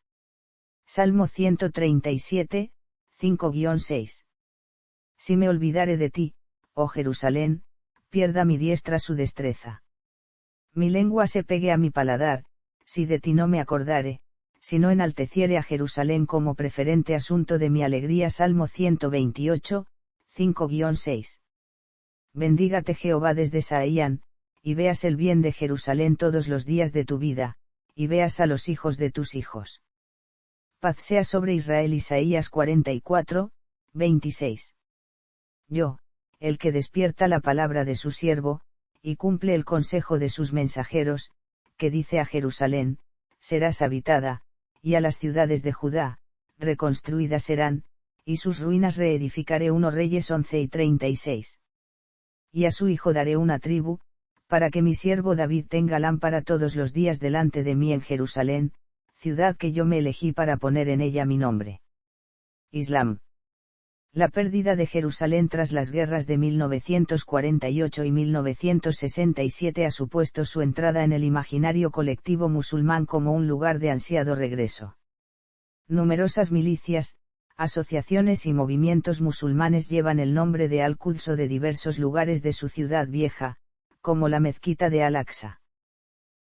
Speaker 1: Salmo 137, 5-6. Si me olvidare de ti, oh Jerusalén, pierda mi diestra su destreza. Mi lengua se pegue a mi paladar, si de ti no me acordare, si no enalteciere a Jerusalén como preferente asunto de mi alegría. Salmo 128, 5-6. Bendígate Jehová desde Saían, y veas el bien de Jerusalén todos los días de tu vida, y veas a los hijos de tus hijos. Paz sea sobre Israel. Isaías 44, 26. Yo, el que despierta la palabra de su siervo, y cumple el consejo de sus mensajeros, que dice a Jerusalén, serás habitada, y a las ciudades de Judá, reconstruidas serán, y sus ruinas reedificaré. 1 Reyes 11:36. Y a su hijo daré una tribu, para que mi siervo David tenga lámpara todos los días delante de mí en Jerusalén, ciudad que yo me elegí para poner en ella mi nombre. Islam. La pérdida de Jerusalén tras las guerras de 1948 y 1967 ha supuesto su entrada en el imaginario colectivo musulmán como un lugar de ansiado regreso. Numerosas milicias, asociaciones y movimientos musulmanes llevan el nombre de Al-Quds o de diversos lugares de su ciudad vieja, como la mezquita de Al-Aqsa.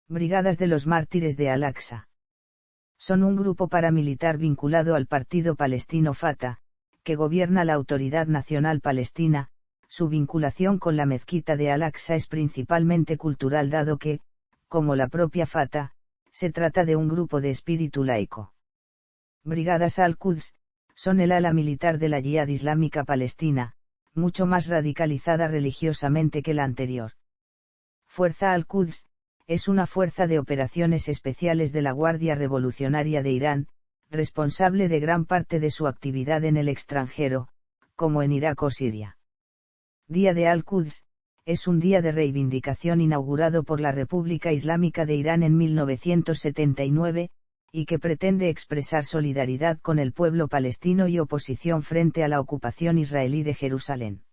Speaker 1: Brigadas de los Mártires de Al-Aqsa. Son un grupo paramilitar vinculado al partido palestino Fatah, que gobierna la Autoridad Nacional Palestina. Su vinculación con la mezquita de Al-Aqsa es principalmente cultural dado que, como la propia Fatah, se trata de un grupo de espíritu laico. Brigadas Al-Quds, son el ala militar de la Yihad Islámica Palestina, mucho más radicalizada religiosamente que la anterior. Fuerza Al-Quds, es una fuerza de operaciones especiales de la Guardia Revolucionaria de Irán, responsable de gran parte de su actividad en el extranjero, como en Irak o Siria. Día de Al-Quds, es un día de reivindicación inaugurado por la República Islámica de Irán en 1979, y que pretende expresar solidaridad con el pueblo palestino y oposición frente a la ocupación israelí de Jerusalén.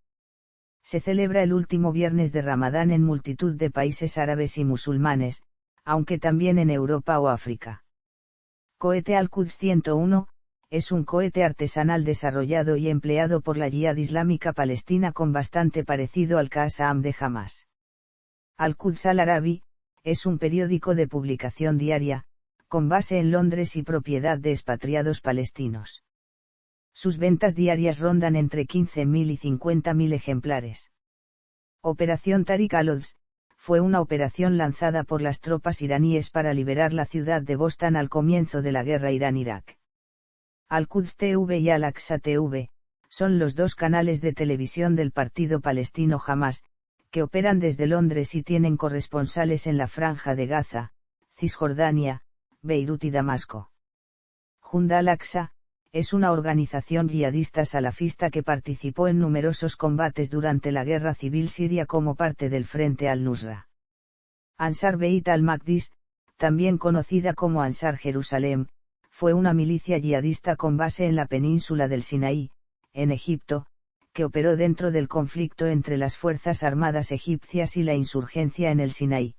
Speaker 1: Se celebra el último viernes de Ramadán en multitud de países árabes y musulmanes, aunque también en Europa o África. Cohete Al-Quds 101, es un cohete artesanal desarrollado y empleado por la Yihad Islámica Palestina con bastante parecido al Qassam de Hamas. Al-Quds Al-Arabi, es un periódico de publicación diaria, con base en Londres y propiedad de expatriados palestinos. Sus ventas diarias rondan entre 15.000 y 50.000 ejemplares. Operación Tariq al-Quds, fue una operación lanzada por las tropas iraníes para liberar la ciudad de Bostan al comienzo de la guerra Irán-Irak. Al-Quds TV y Al-Aqsa TV, son los dos canales de televisión del partido palestino Hamas, que operan desde Londres y tienen corresponsales en la Franja de Gaza, Cisjordania, Beirut y Damasco. Junda al-Aqsa, es una organización yihadista salafista que participó en numerosos combates durante la guerra civil siria como parte del Frente al-Nusra. Ansar Beit al-Maqdis, también conocida como Ansar Jerusalem, fue una milicia yihadista con base en la península del Sinaí, en Egipto, que operó dentro del conflicto entre las Fuerzas Armadas egipcias y la insurgencia en el Sinaí.